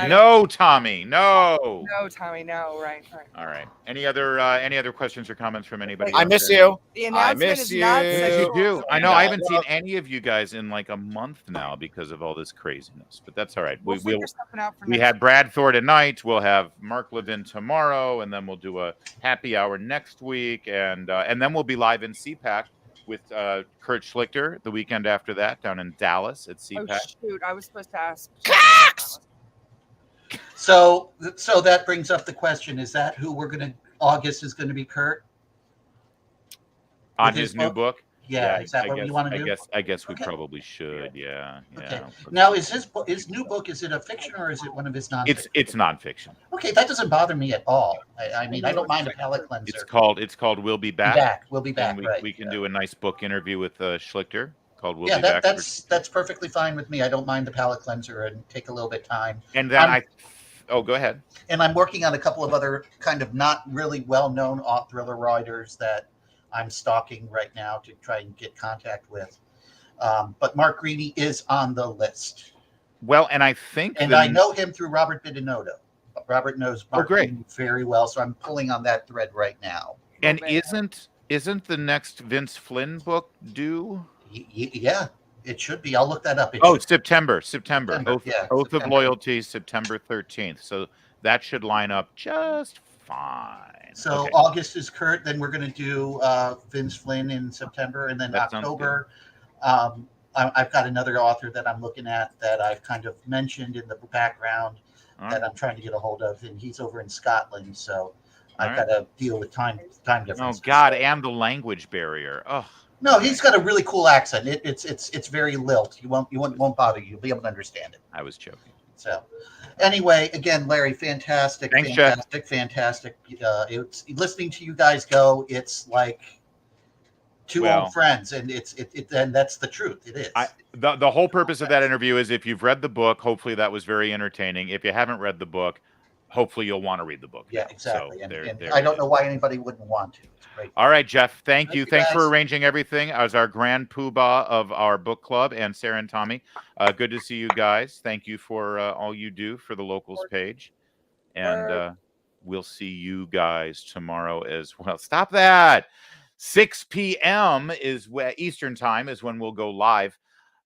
No, Tommy, no. No, Tommy, no. Right. All right. Any other questions or comments from anybody? I out miss there? you. The I announcement miss is not you. Yes, sexual. you do. I know. Yeah, I I haven't seen love- any of you guys in like a month now because of all this craziness. But that's all right. We'll figure something out for We next had Brad Thor tonight. We'll have Mark Levin tomorrow, and then we'll do a happy hour next week, and then we'll be live in CPAC with Kurt Schlichter the weekend after that down in Dallas at Oh CPAC. shoot! I was supposed to ask. So that brings up the question: is that who we're going to? August is going to be Kurt On with his new book. Yeah, is that I what guess, you want to do? I guess we Okay. probably should. Yeah. Okay. Yeah. Now, is his new book? Is it a fiction or is it one of his nonfiction? It's nonfiction. Okay, that doesn't bother me at all. I mean, I don't mind a palate cleanser. It's called We'll Be Back. We'll be back. And Right. we can do a nice book interview with Schlichter called We'll Yeah, Be Back. that's perfectly fine with me. I don't mind the palate cleanser and take a little bit of time. And then go ahead. And I'm working on a couple of other kind of not really well-known thriller writers that I'm stalking right now to try and get contact with. But Mark Greene is on the list. Well, and I think, and I know him through Robert Bidinotto. Robert knows Mark Greene very well, so I'm pulling on that thread right now. And isn't the next Vince Flynn book due? Yeah, it should be. I'll look that up. September. Oath of Loyalty, September 13th. So that should line up just fine. So okay. August is Kurt. Then we're going to do Vince Flynn in September, and then That October. I've got another author that I'm looking at that I've kind of mentioned in the background that I'm trying to get a hold of, and he's over in Scotland. So I've got to deal with time difference. Oh God, and the language barrier. Oh. No, he's got a really cool accent. It's very lilt. You won't bother you. You'll be able to understand it. I was joking. So, anyway, again, Larry, fantastic. Thanks, Jeff. Fantastic. It's listening to you guys go. It's like two old friends, and and that's the truth. It is. The whole purpose of that interview is if you've read the book, hopefully that was very entertaining. If you haven't read the book, hopefully you'll want to read the book. Yeah, exactly. So and I don't know why anybody wouldn't want to. It's great. All right, Jeff. Thank you. Thanks guys. for arranging everything as our grand poobah of our book club, and Sarah and Tommy. Good to see you guys. Thank you for all you do for the locals page. And we'll see you guys tomorrow as well. Stop that. 6 p.m. is Eastern time is when we'll go live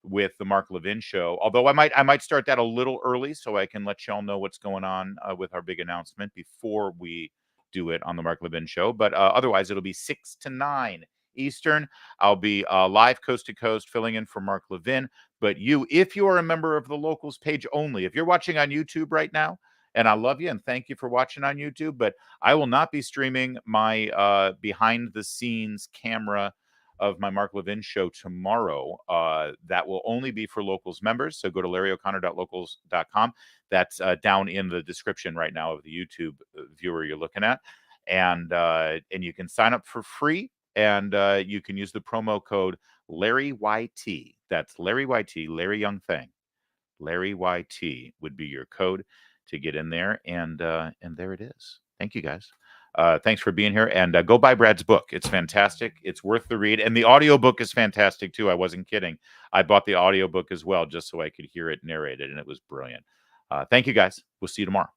with the Mark Levin show. Although I might start that a little early so I can let y'all know what's going on with our big announcement before we do it on the Mark Levin show. But otherwise, it'll be 6 to 9 Eastern. I'll be live coast to coast filling in for Mark Levin. But if you are a member of the locals page only, if you're watching on YouTube right now, and I love you and thank you for watching on YouTube, but I will not be streaming my behind the scenes camera of my Mark Levin show tomorrow. That will only be for locals members. So go to larryo'connor.locals.com. That's down in the description right now of the YouTube viewer you're looking at. And you can sign up for free, and you can use the promo code LarryYT. That's LarryYT, Larry Young Thing. LarryYT would be your code to get in there. And there it is. Thank you, guys. Thanks for being here, and go buy Brad's book. It's fantastic. It's worth the read, and the audiobook is fantastic too. I wasn't kidding. I bought the audiobook as well just so I could hear it narrated, and it was brilliant. Thank you, guys. We'll see you tomorrow.